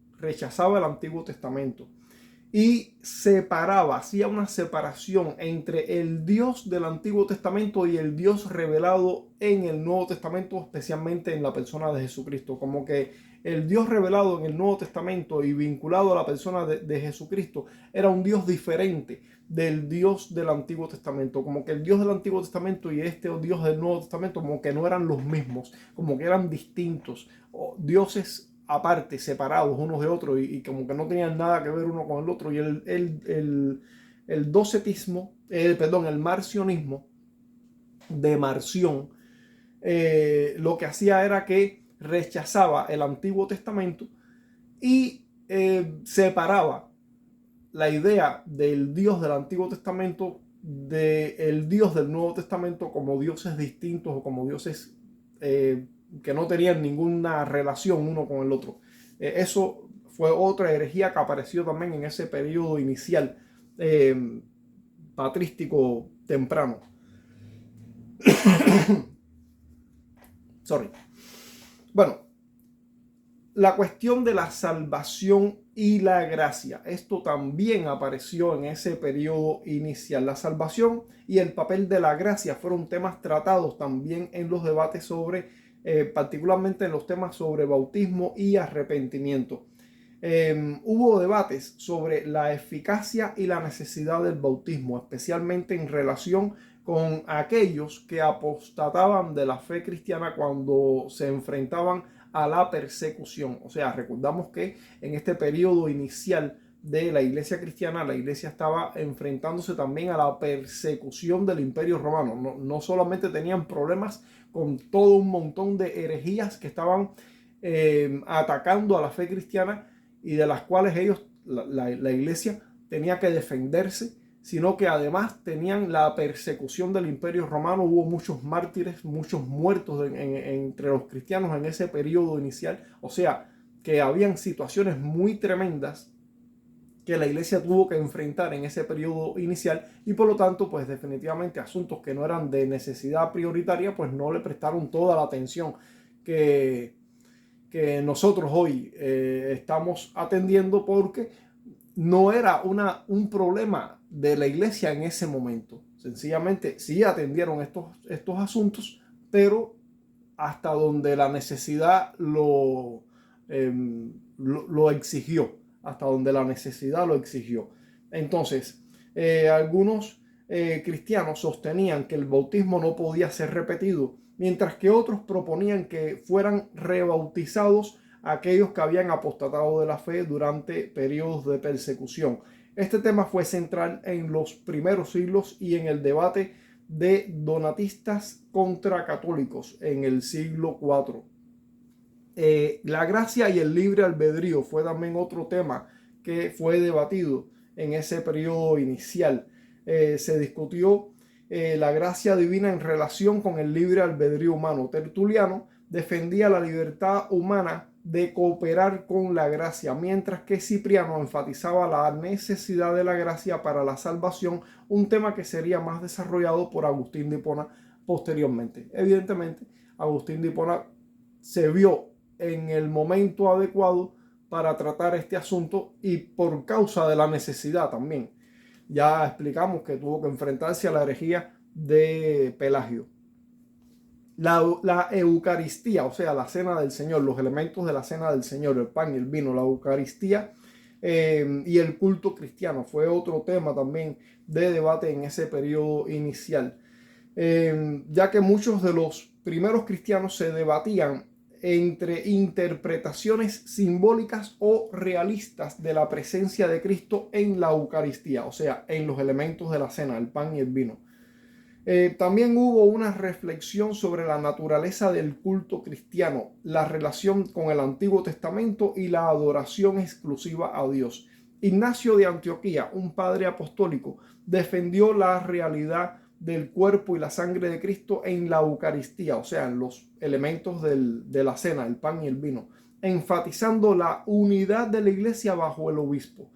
y separaba, hacía una separación entre el Dios del Antiguo Testamento y el Dios revelado en el Nuevo Testamento, especialmente en la persona de Jesucristo. Como que el Dios revelado en el Nuevo Testamento y vinculado a la persona de Jesucristo era un Dios diferente del Dios del Antiguo Testamento. Como que el Dios del Antiguo Testamento y este Dios del Nuevo Testamento como que no eran los mismos, como que eran distintos, dioses aparte, separados unos de otros, y como que no tenían nada que ver uno con el otro. Y el docetismo, el marcionismo de Marción, lo que hacía era que rechazaba el Antiguo Testamento y separaba la idea del Dios del Antiguo Testamento del Dios del Nuevo Testamento como dioses distintos o como dioses que no tenían ninguna relación uno con el otro. Eso fue otra herejía que apareció también en ese periodo inicial patrístico temprano. Sorry. Bueno, la cuestión de la salvación y la gracia. Esto también apareció en ese periodo inicial. La salvación y el papel de la gracia fueron temas tratados también en los debates sobre, particularmente en los temas sobre bautismo y arrepentimiento. Hubo debates sobre la eficacia y la necesidad del bautismo, especialmente en relación con aquellos que apostataban de la fe cristiana cuando se enfrentaban a la persecución. O sea, recordamos que en este periodo inicial de la iglesia cristiana, la iglesia estaba enfrentándose también a la persecución del Imperio Romano. No solamente tenían problemas con todo un montón de herejías que estaban atacando a la fe cristiana y de las cuales ellos, la iglesia, tenía que defenderse, sino que además tenían la persecución del Imperio Romano. Hubo muchos mártires, muchos muertos entre los cristianos en ese periodo inicial. O sea, que habían situaciones muy tremendas que la iglesia tuvo que enfrentar en ese periodo inicial, y por lo tanto, pues definitivamente asuntos que no eran de necesidad prioritaria, pues no le prestaron toda la atención que nosotros hoy estamos atendiendo, porque no era un problema de la iglesia en ese momento. Sencillamente sí atendieron estos asuntos, pero hasta donde la necesidad lo exigió. Hasta donde la necesidad lo exigió. Entonces, algunos cristianos sostenían que el bautismo no podía ser repetido, mientras que otros proponían que fueran rebautizados aquellos que habían apostatado de la fe durante periodos de persecución. Este tema fue central en los primeros siglos y en el debate de donatistas contra católicos en el siglo IV. La gracia y el libre albedrío fue también otro tema que fue debatido en ese periodo inicial. Se discutió la gracia divina en relación con el libre albedrío humano. Tertuliano defendía la libertad humana de cooperar con la gracia, mientras que Cipriano enfatizaba la necesidad de la gracia para la salvación, un tema que sería más desarrollado por Agustín de Hipona posteriormente. Evidentemente, Agustín de Hipona se vio en el momento adecuado para tratar este asunto, y por causa de la necesidad también. Ya explicamos que tuvo que enfrentarse a la herejía de Pelagio. La Eucaristía, o sea, la cena del Señor, los elementos de la cena del Señor, el pan y el vino, la Eucaristía y el culto cristiano fue otro tema también de debate en ese periodo inicial, ya que muchos de los primeros cristianos se debatían entre interpretaciones simbólicas o realistas de la presencia de Cristo en la Eucaristía, o sea, en los elementos de la cena, el pan y el vino. También hubo una reflexión sobre la naturaleza del culto cristiano, la relación con el Antiguo Testamento y la adoración exclusiva a Dios. Ignacio de Antioquía, un padre apostólico, defendió la realidad del cuerpo y la sangre de Cristo en la Eucaristía, o sea, en los elementos de la cena, el pan y el vino, enfatizando la unidad de la iglesia bajo el obispo.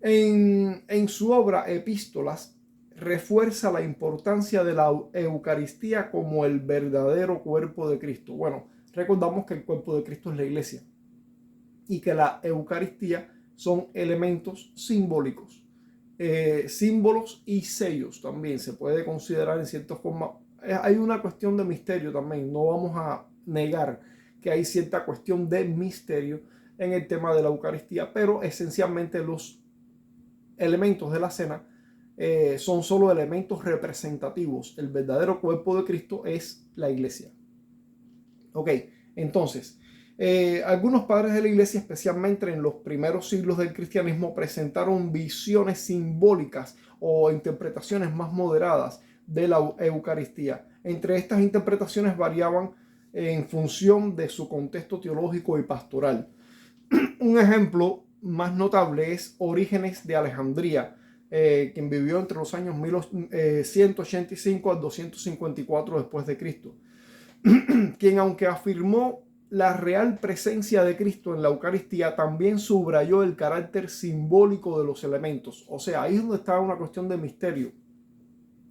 En su obra Epístolas, refuerza la importancia de la Eucaristía como el verdadero cuerpo de Cristo. Bueno, recordamos que el cuerpo de Cristo es la iglesia y que la Eucaristía son elementos simbólicos, símbolos y sellos también se puede considerar en cierta forma. Hay una cuestión de misterio también, no vamos a negar que hay cierta cuestión de misterio en el tema de la Eucaristía, pero esencialmente los elementos de la cena son solo elementos representativos. El verdadero cuerpo de Cristo es la iglesia. Ok, entonces, algunos padres de la iglesia, especialmente en los primeros siglos del cristianismo, presentaron visiones simbólicas o interpretaciones más moderadas de la Eucaristía. Entre estas interpretaciones variaban en función de su contexto teológico y pastoral. Un ejemplo más notable es Orígenes de Alejandría, quien vivió entre los años 185 al 254 después de Cristo, quien aunque afirmó la real presencia de Cristo en la Eucaristía, también subrayó el carácter simbólico de los elementos. O sea, ahí es donde está una cuestión de misterio.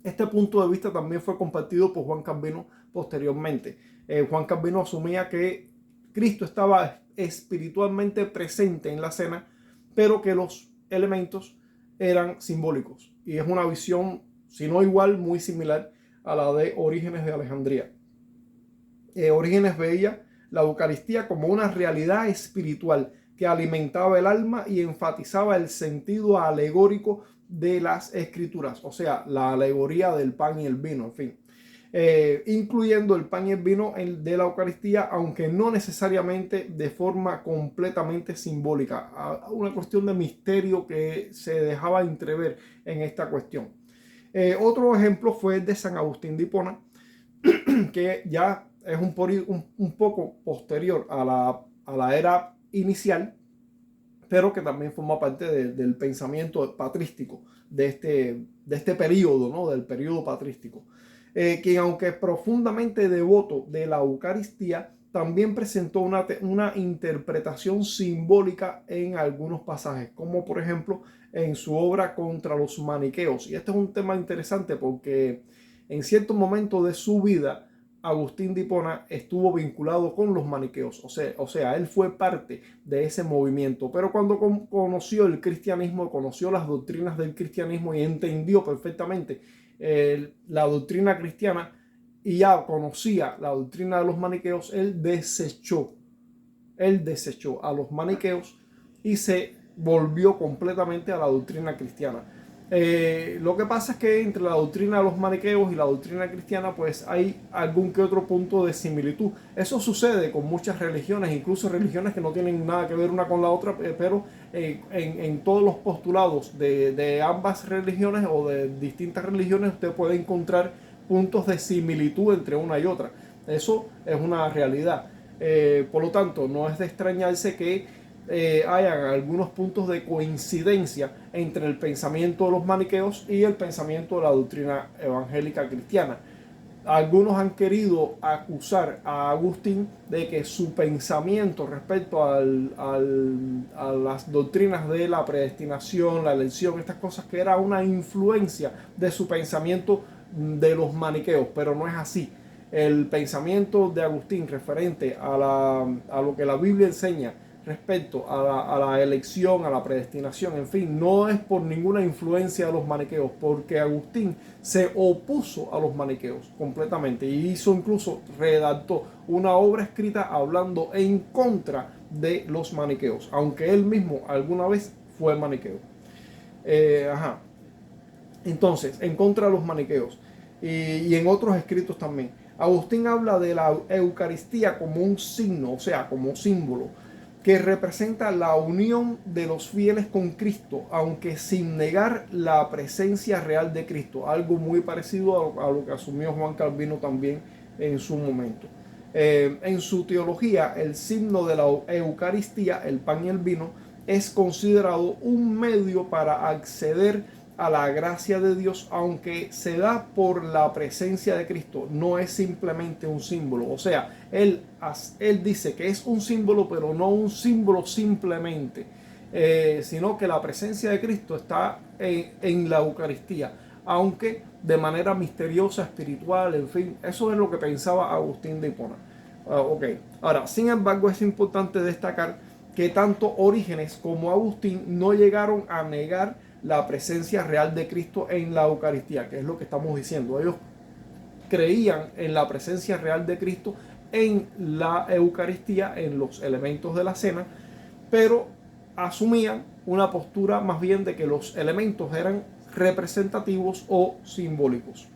Este punto de vista también fue compartido por Juan Calvino posteriormente. Juan Calvino asumía que Cristo estaba espiritualmente presente en la cena, pero que los elementos eran simbólicos. Y es una visión, si no igual, muy similar a la de Orígenes de Alejandría. Orígenes veía la Eucaristía como una realidad espiritual que alimentaba el alma y enfatizaba el sentido alegórico de las escrituras, o sea, la alegoría del pan y el vino, en fin. Incluyendo el pan y el vino de la Eucaristía, aunque no necesariamente de forma completamente simbólica. Una cuestión de misterio que se dejaba entrever en esta cuestión. Otro ejemplo fue el de San Agustín de Hipona, que ya es un poco posterior a la era inicial, pero que también forma parte del pensamiento patrístico de este periodo, ¿no? Del periodo patrístico. Quien aunque profundamente devoto de la Eucaristía, también presentó una interpretación simbólica en algunos pasajes, como por ejemplo en su obra Contra los Maniqueos. Y este es un tema interesante porque en cierto momento de su vida, Agustín de Hipona estuvo vinculado con los maniqueos, o sea, él fue parte de ese movimiento, pero cuando conoció el cristianismo, conoció las doctrinas del cristianismo y entendió perfectamente la doctrina cristiana y ya conocía la doctrina de los maniqueos, él desechó a los maniqueos y se volvió completamente a la doctrina cristiana. Lo que pasa es que entre la doctrina de los maniqueos y la doctrina cristiana pues hay algún que otro punto de similitud. Eso sucede con muchas religiones, incluso religiones que no tienen nada que ver una con la otra, pero en todos los postulados de ambas religiones o de distintas religiones usted puede encontrar puntos de similitud entre una y otra. Eso es una realidad. Por lo tanto, no es de extrañarse que hayan algunos puntos de coincidencia entre el pensamiento de los maniqueos y el pensamiento de la doctrina evangélica cristiana. Algunos han querido acusar a Agustín de que su pensamiento respecto a las doctrinas de la predestinación, la elección, estas cosas, que era una influencia de su pensamiento de los maniqueos, pero no es así. El pensamiento de Agustín referente a lo que la Biblia enseña respecto a la elección, a la predestinación, en fin, no es por ninguna influencia de los maniqueos, porque Agustín se opuso a los maniqueos completamente y incluso redactó una obra escrita hablando en contra de los maniqueos, aunque él mismo alguna vez fue maniqueo. Entonces, en contra de los maniqueos y en otros escritos también. Agustín habla de la Eucaristía como un signo, o sea, como símbolo, que representa la unión de los fieles con Cristo, aunque sin negar la presencia real de Cristo, algo muy parecido a lo que asumió Juan Calvino también en su momento. En su teología, el signo de la Eucaristía, el pan y el vino, es considerado un medio para acceder a la gracia de Dios, aunque se da por la presencia de Cristo, no es simplemente un símbolo. O sea, él dice que es un símbolo, pero no un símbolo simplemente, sino que la presencia de Cristo está en la Eucaristía, aunque de manera misteriosa, espiritual, en fin, eso es lo que pensaba Agustín de Hipona. Ok, ahora, sin embargo, es importante destacar que tanto Orígenes como Agustín no llegaron a negar la presencia real de Cristo en la Eucaristía, que es lo que estamos diciendo. Ellos creían en la presencia real de Cristo en la Eucaristía, en los elementos de la cena, pero asumían una postura más bien de que los elementos eran representativos o simbólicos.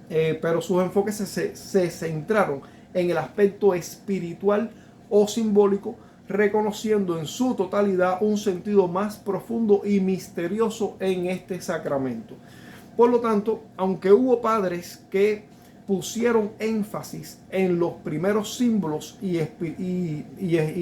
Pero sus enfoques se centraron en el aspecto espiritual o simbólico, reconociendo en su totalidad un sentido más profundo y misterioso en este sacramento. Por lo tanto, aunque hubo padres que pusieron énfasis en los primeros símbolos y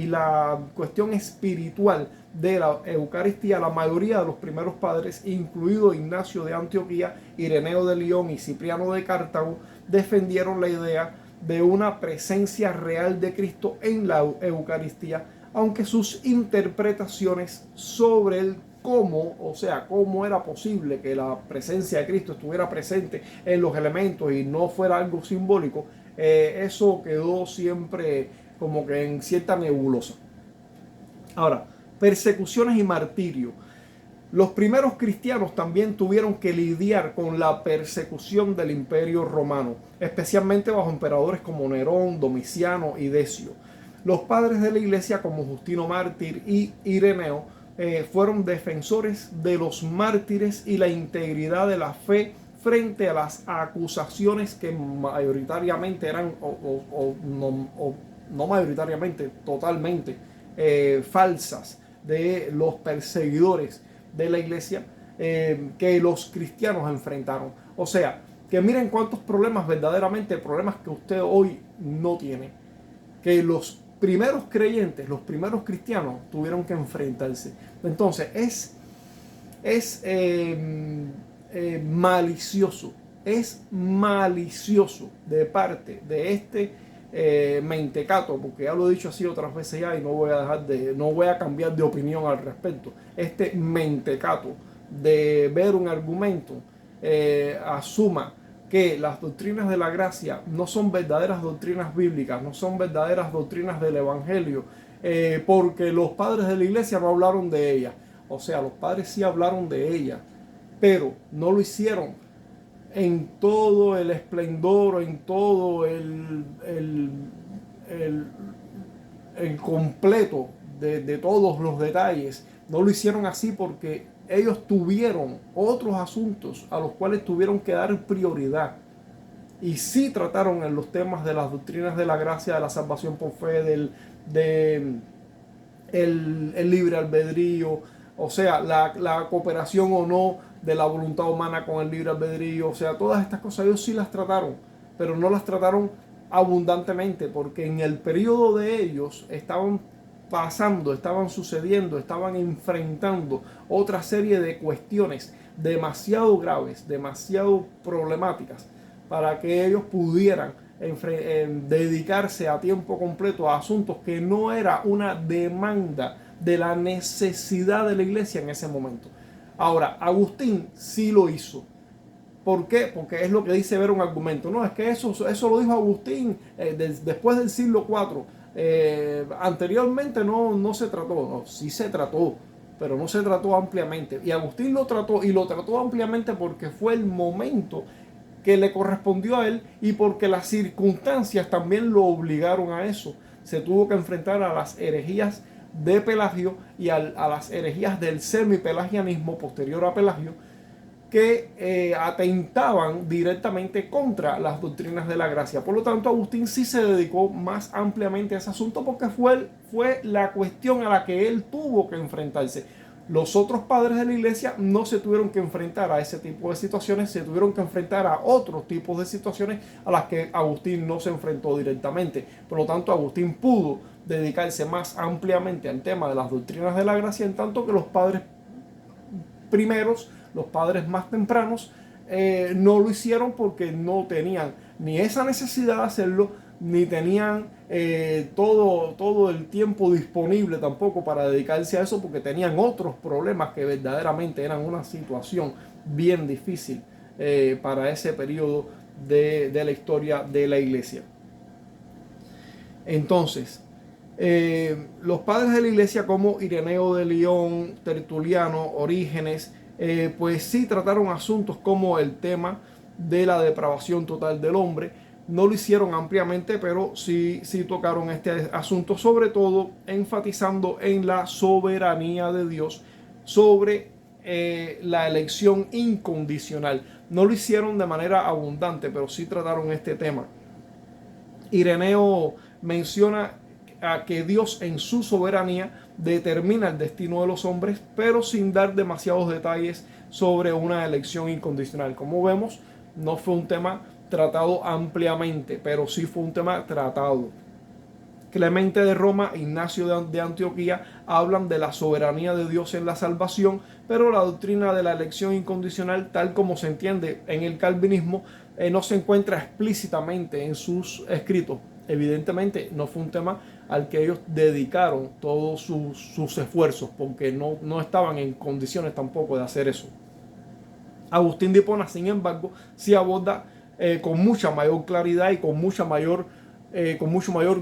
la cuestión espiritual de la Eucaristía, la mayoría de los primeros padres, incluido Ignacio de Antioquía, Ireneo de León y Cipriano de Cartago, defendieron la idea de una presencia real de Cristo en la Eucaristía, aunque sus interpretaciones sobre el cómo, o sea, cómo era posible que la presencia de Cristo estuviera presente en los elementos y no fuera algo simbólico, eso quedó siempre como que en cierta nebulosa. Ahora, persecuciones y martirio. Los primeros cristianos también tuvieron que lidiar con la persecución del Imperio Romano, especialmente bajo emperadores como Nerón, Domiciano y Decio. Los padres de la iglesia como Justino Mártir y Ireneo fueron defensores de los mártires y la integridad de la fe frente a las acusaciones que mayoritariamente eran, no mayoritariamente, totalmente falsas de los perseguidores de la iglesia que los cristianos enfrentaron. O sea, que miren cuántos problemas, verdaderamente problemas que usted hoy no tiene, que los primeros creyentes, los primeros cristianos tuvieron que enfrentarse. Entonces es malicioso de parte de este mentecato, porque ya lo he dicho así otras veces ya y no voy a cambiar de opinión al respecto. Este mentecato de ver un argumento asuma que las doctrinas de la gracia no son verdaderas doctrinas bíblicas, no son verdaderas doctrinas del Evangelio, porque los padres de la iglesia no hablaron de ella. O sea, los padres sí hablaron de ella, pero no lo hicieron en todo el esplendor, en todo el completo de todos los detalles. No lo hicieron así porque ellos tuvieron otros asuntos a los cuales tuvieron que dar prioridad. Y sí trataron en los temas de las doctrinas de la gracia, de la salvación por fe, el libre albedrío, o sea, la cooperación o no de la voluntad humana con el libre albedrío. O sea, todas estas cosas ellos sí las trataron, pero no las trataron abundantemente, porque en el periodo de ellos estaban sucediendo, estaban enfrentando otra serie de cuestiones demasiado graves, demasiado problemáticas, para que ellos pudieran dedicarse a tiempo completo a asuntos que no era una demanda de la necesidad de la iglesia en ese momento. Ahora, Agustín sí lo hizo. ¿Por qué? Porque es lo que dice ver un argumento. No, es que eso lo dijo Agustín después del siglo IV. Anteriormente no se trató. No, sí se trató, pero no se trató ampliamente. Y Agustín lo trató ampliamente porque fue el momento que le correspondió a él y porque las circunstancias también lo obligaron a eso. Se tuvo que enfrentar a las herejías de Pelagio y a las herejías del semipelagianismo posterior a Pelagio, que atentaban directamente contra las doctrinas de la gracia. Por lo tanto, Agustín sí se dedicó más ampliamente a ese asunto porque fue la cuestión a la que él tuvo que enfrentarse. Los otros padres de la iglesia no se tuvieron que enfrentar a ese tipo de situaciones, se tuvieron que enfrentar a otros tipos de situaciones a las que Agustín no se enfrentó directamente. Por lo tanto, Agustín pudo dedicarse más ampliamente al tema de las doctrinas de la gracia, en tanto que los padres primeros, los padres más tempranos, no lo hicieron porque no tenían ni esa necesidad de hacerlo, ni tenían todo el tiempo disponible tampoco para dedicarse a eso, porque tenían otros problemas que verdaderamente eran una situación bien difícil para ese periodo de la historia de la iglesia. Entonces, los padres de la iglesia como Ireneo de León, Tertuliano, Orígenes, pues sí trataron asuntos como el tema de la depravación total del hombre. No lo hicieron ampliamente, pero sí tocaron este asunto, sobre todo enfatizando en la soberanía de Dios sobre la elección incondicional. No lo hicieron de manera abundante, pero sí trataron este tema. Ireneo menciona a que Dios en su soberanía determina el destino de los hombres, pero sin dar demasiados detalles sobre una elección incondicional. Como vemos, no fue un tema tratado ampliamente, pero sí fue un tema tratado. Clemente de Roma, Ignacio de Antioquía hablan de la soberanía de Dios en la salvación, pero la doctrina de la elección incondicional, tal como se entiende en el calvinismo, no se encuentra explícitamente en sus escritos. Evidentemente no fue un tema al que ellos dedicaron todos sus esfuerzos, porque no estaban en condiciones tampoco de hacer eso. Agustín de Hipona, sin embargo, sí aborda con mucha mayor claridad y con mucho mayor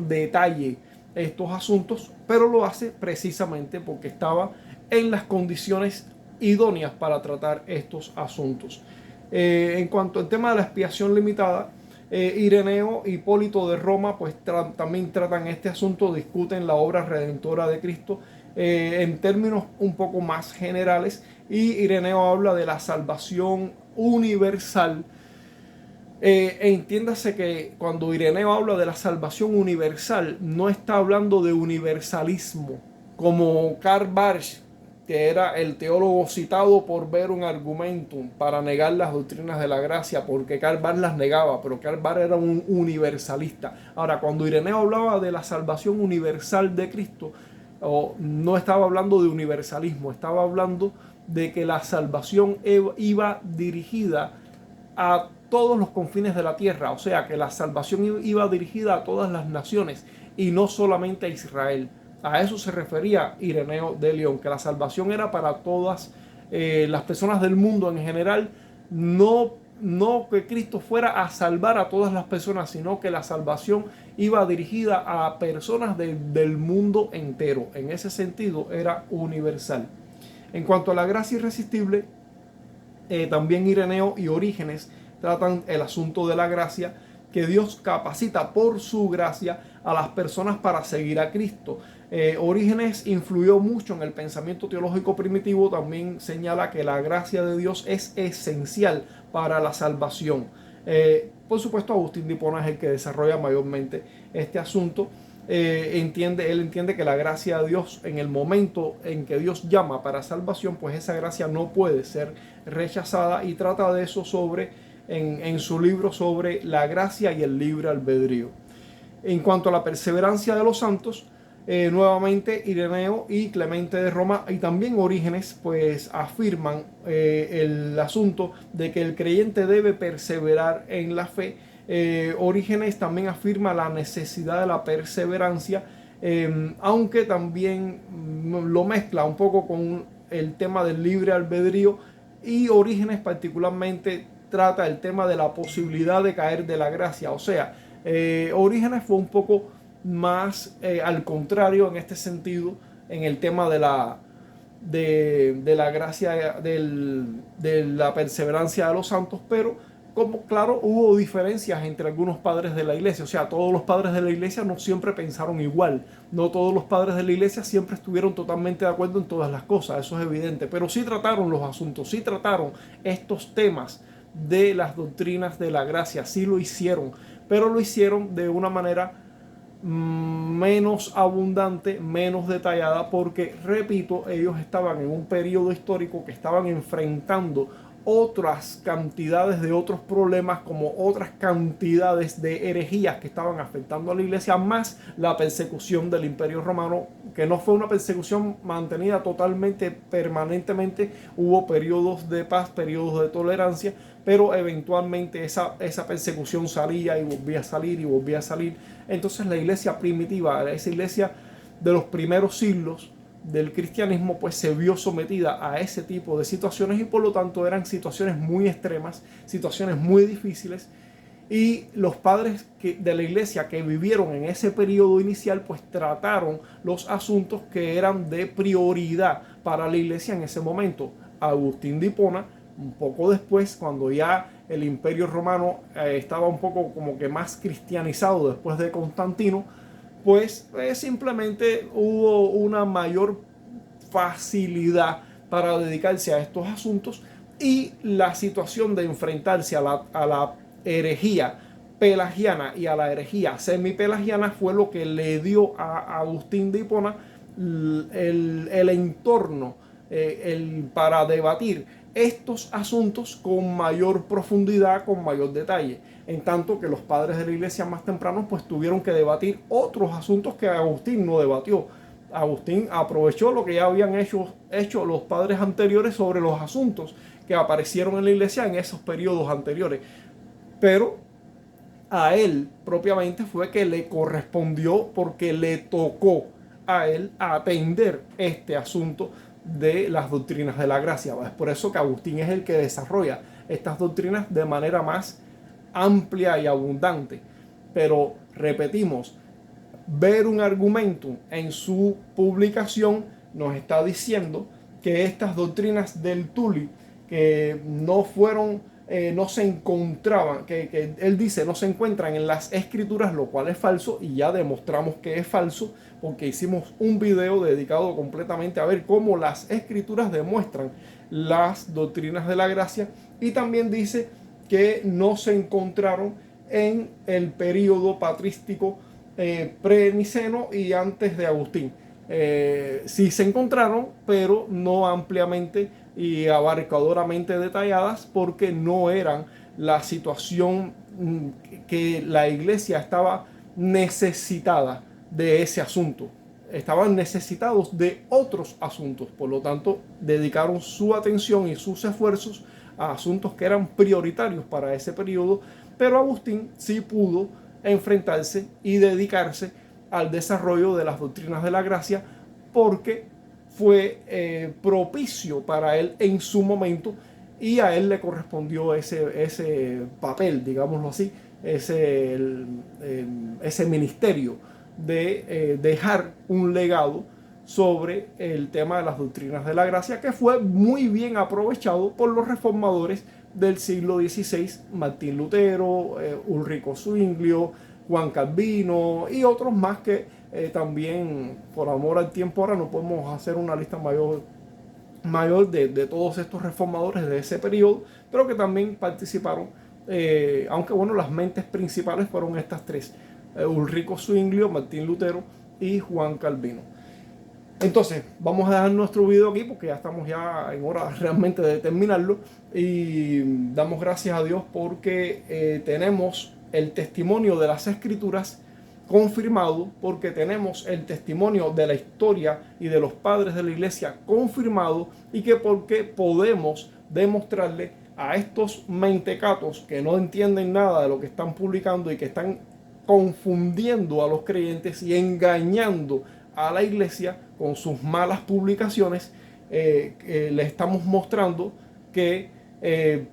detalle estos asuntos, pero lo hace precisamente porque estaba en las condiciones idóneas para tratar estos asuntos. En cuanto al tema de la expiación limitada, Ireneo y Hipólito de Roma pues también tratan este asunto, discuten la obra redentora de Cristo en términos un poco más generales, y Ireneo habla de la salvación universal. Entiéndase que cuando Ireneo habla de la salvación universal, no está hablando de universalismo, como Karl Barth, que era el teólogo citado por Verum Argumentum para negar las doctrinas de la gracia, porque Karl Barth las negaba, pero Karl Barth era un universalista. Ahora, cuando Ireneo hablaba de la salvación universal de Cristo, no estaba hablando de universalismo, estaba hablando de que la salvación iba dirigida a todos los confines de la tierra, o sea que la salvación iba dirigida a todas las naciones y no solamente a Israel. A eso se refería Ireneo de León, que la salvación era para todas las personas del mundo en general, no que Cristo fuera a salvar a todas las personas, sino que la salvación iba dirigida a personas del mundo entero. En ese sentido era universal. En cuanto a la gracia irresistible, también Ireneo y Orígenes tratan el asunto de la gracia, que Dios capacita por su gracia a las personas para seguir a Cristo. Orígenes influyó mucho en el pensamiento teológico primitivo, también señala que la gracia de Dios es esencial para la salvación. Por supuesto, Agustín de Hipona es el que desarrolla mayormente este asunto. Él entiende que la gracia de Dios, en el momento en que Dios llama para salvación, pues esa gracia no puede ser rechazada, y trata de eso en su libro sobre la gracia y el libre albedrío. En cuanto a la perseverancia de los santos, nuevamente Ireneo y Clemente de Roma y también Orígenes pues afirman el asunto de que el creyente debe perseverar en la fe. Orígenes también afirma la necesidad de la perseverancia, aunque también lo mezcla un poco con el tema del libre albedrío, y Orígenes particularmente trata el tema de la posibilidad de caer de la gracia. O sea, Orígenes fue un poco más al contrario en este sentido, en el tema de la gracia, de la perseverancia de los santos, pero como claro, hubo diferencias entre algunos padres de la iglesia. O sea, todos los padres de la iglesia no siempre pensaron igual, no todos los padres de la iglesia siempre estuvieron totalmente de acuerdo en todas las cosas, eso es evidente, pero sí trataron los asuntos, sí trataron estos temas de las doctrinas de la gracia, sí lo hicieron, pero lo hicieron de una manera menos abundante, menos detallada, porque, repito, ellos estaban en un periodo histórico que estaban enfrentando otras cantidades de otros problemas, como otras cantidades de herejías que estaban afectando a la iglesia, más la persecución del Imperio Romano, que no fue una persecución mantenida totalmente, permanentemente. Hubo periodos de paz, periodos de tolerancia, pero eventualmente esa persecución salía y volvía a salir y volvía a salir. Entonces la iglesia primitiva, esa iglesia de los primeros siglos del cristianismo, pues se vio sometida a ese tipo de situaciones, y por lo tanto eran situaciones muy extremas, situaciones muy difíciles, y los padres de la iglesia que vivieron en ese periodo inicial pues trataron los asuntos que eran de prioridad para la iglesia en ese momento. Agustín de Hipona, un poco después, cuando ya el Imperio Romano estaba un poco como que más cristianizado después de Constantino, pues simplemente hubo una mayor facilidad para dedicarse a estos asuntos, y la situación de enfrentarse a la herejía pelagiana y a la herejía semipelagiana fue lo que le dio a Agustín de Hipona el entorno para debatir estos asuntos con mayor profundidad, con mayor detalle. En tanto que los padres de la iglesia más tempranos pues tuvieron que debatir otros asuntos que Agustín no debatió. Agustín aprovechó lo que ya habían hecho los padres anteriores sobre los asuntos que aparecieron en la iglesia en esos periodos anteriores. Pero a él propiamente fue que le correspondió, porque le tocó a él atender este asunto de las doctrinas de la gracia. Es por eso que Agustín es el que desarrolla estas doctrinas de manera más amplia y abundante. Pero repetimos, ver un argumento en su publicación nos está diciendo que estas doctrinas del Tuli, que no fueron, no se encontraban, que él dice no se encuentran en las escrituras, lo cual es falso, y ya demostramos que es falso porque hicimos un video dedicado completamente a ver cómo las escrituras demuestran las doctrinas de la gracia. Y también dice que no se encontraron en el periodo patrístico pre-niceno y antes de Agustín. Sí se encontraron, pero no ampliamente y abarcadoramente detalladas, porque no eran la situación que la iglesia estaba necesitada de ese asunto. Estaban necesitados de otros asuntos, por lo tanto dedicaron su atención y sus esfuerzos a asuntos que eran prioritarios para ese periodo. Pero Agustín sí pudo enfrentarse y dedicarse al desarrollo de las doctrinas de la gracia, porque fue propicio para él en su momento, y a él le correspondió ese papel, digámoslo así, ese ministerio de dejar un legado sobre el tema de las doctrinas de la gracia, que fue muy bien aprovechado por los reformadores del siglo XVI, Martín Lutero, Ulrico Zwinglio, Juan Calvino y otros más que también, por amor al tiempo, ahora no podemos hacer una lista mayor de todos estos reformadores de ese periodo, pero que también participaron, aunque bueno, las mentes principales fueron estas tres: Ulrico Zwinglio, Martín Lutero y Juan Calvino. Entonces, vamos a dejar nuestro video aquí porque ya estamos ya en hora realmente de terminarlo, y damos gracias a Dios porque tenemos el testimonio de las escrituras confirmado, porque tenemos el testimonio de la historia y de los padres de la iglesia confirmado, y que porque podemos demostrarle a estos mentecatos que no entienden nada de lo que están publicando y que están confundiendo a los creyentes y engañando a la iglesia con sus malas publicaciones, le estamos mostrando que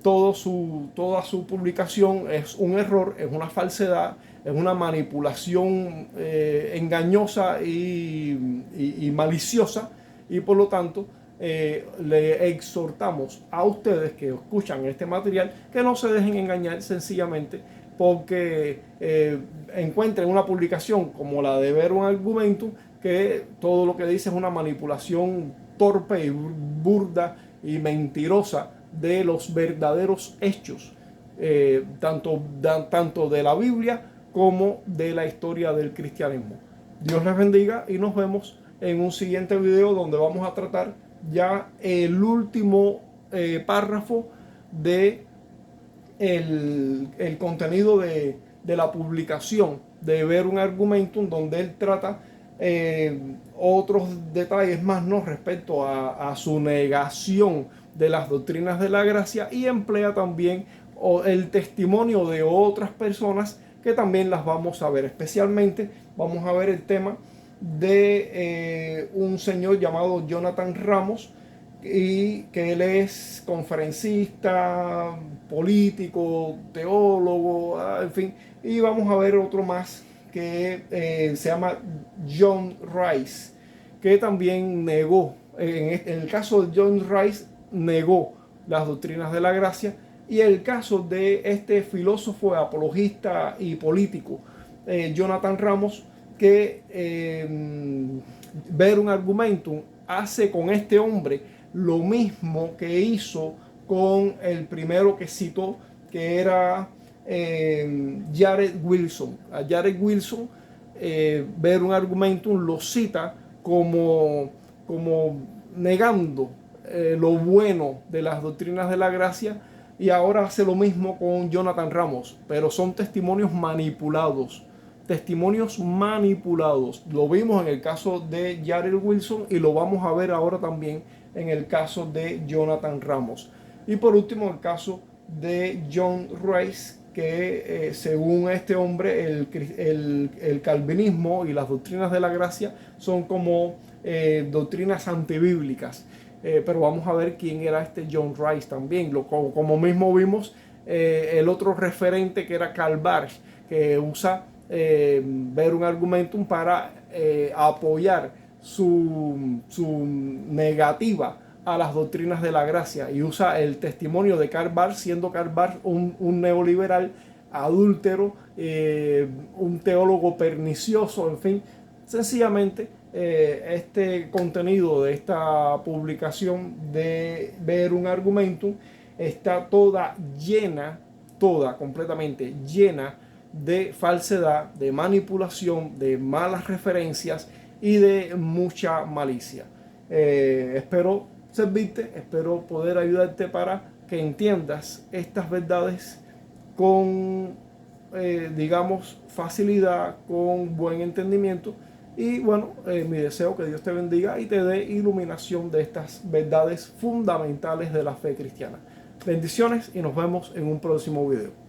toda su publicación es un error, es una falsedad, es una manipulación engañosa y maliciosa, y por lo tanto le exhortamos a ustedes que escuchan este material que no se dejen engañar sencillamente porque encuentren una publicación como la de Ver un Argumentum, que todo lo que dice es una manipulación torpe y burda y mentirosa de los verdaderos hechos, tanto de la Biblia como de la historia del cristianismo. Dios les bendiga y nos vemos en un siguiente video donde vamos a tratar ya el último párrafo de el contenido de la publicación de Verum Argumentum, donde él trata otros detalles más, ¿no?, respecto a su negación de las doctrinas de la gracia, y emplea también el testimonio de otras personas que también las vamos a ver. Especialmente vamos a ver el tema de un señor llamado Jonathan Ramos, y que él es conferencista, político, teólogo, en fin. Y vamos a ver otro más que se llama John Rice, que también negó, en el caso de John Rice, negó las doctrinas de la gracia, y el caso de este filósofo, apologista y político, Jonathan Ramos, que Verum Argumentum hace con este hombre lo mismo que hizo con el primero que citó, que era Jared Wilson. A Jared Wilson, Verum Argumentum lo cita como negando lo bueno de las doctrinas de la gracia, y ahora hace lo mismo con Jonathan Ramos, pero son testimonios manipulados. Testimonios manipulados. Lo vimos en el caso de Jared Wilson y lo vamos a ver ahora también en el caso de Jonathan Ramos. Y por último, el caso de John Rice, que según este hombre, el calvinismo y las doctrinas de la gracia son como doctrinas antibíblicas. Pero vamos a ver quién era este John Rice también. Como mismo vimos, el otro referente, que era Karl Barth, que usa Verum Argumentum para apoyar su negativa a las doctrinas de la gracia, y usa el testimonio de Karl Barth, siendo Karl Barth un neoliberal adúltero, un teólogo pernicioso, en fin. Sencillamente este contenido de esta publicación de Verum Argumentum está completamente llena de falsedad, de manipulación, de malas referencias y de mucha malicia. Espero servirte, espero poder ayudarte para que entiendas estas verdades con, digamos, facilidad, con buen entendimiento. Y bueno, mi deseo que Dios te bendiga y te dé iluminación de estas verdades fundamentales de la fe cristiana. Bendiciones y nos vemos en un próximo video.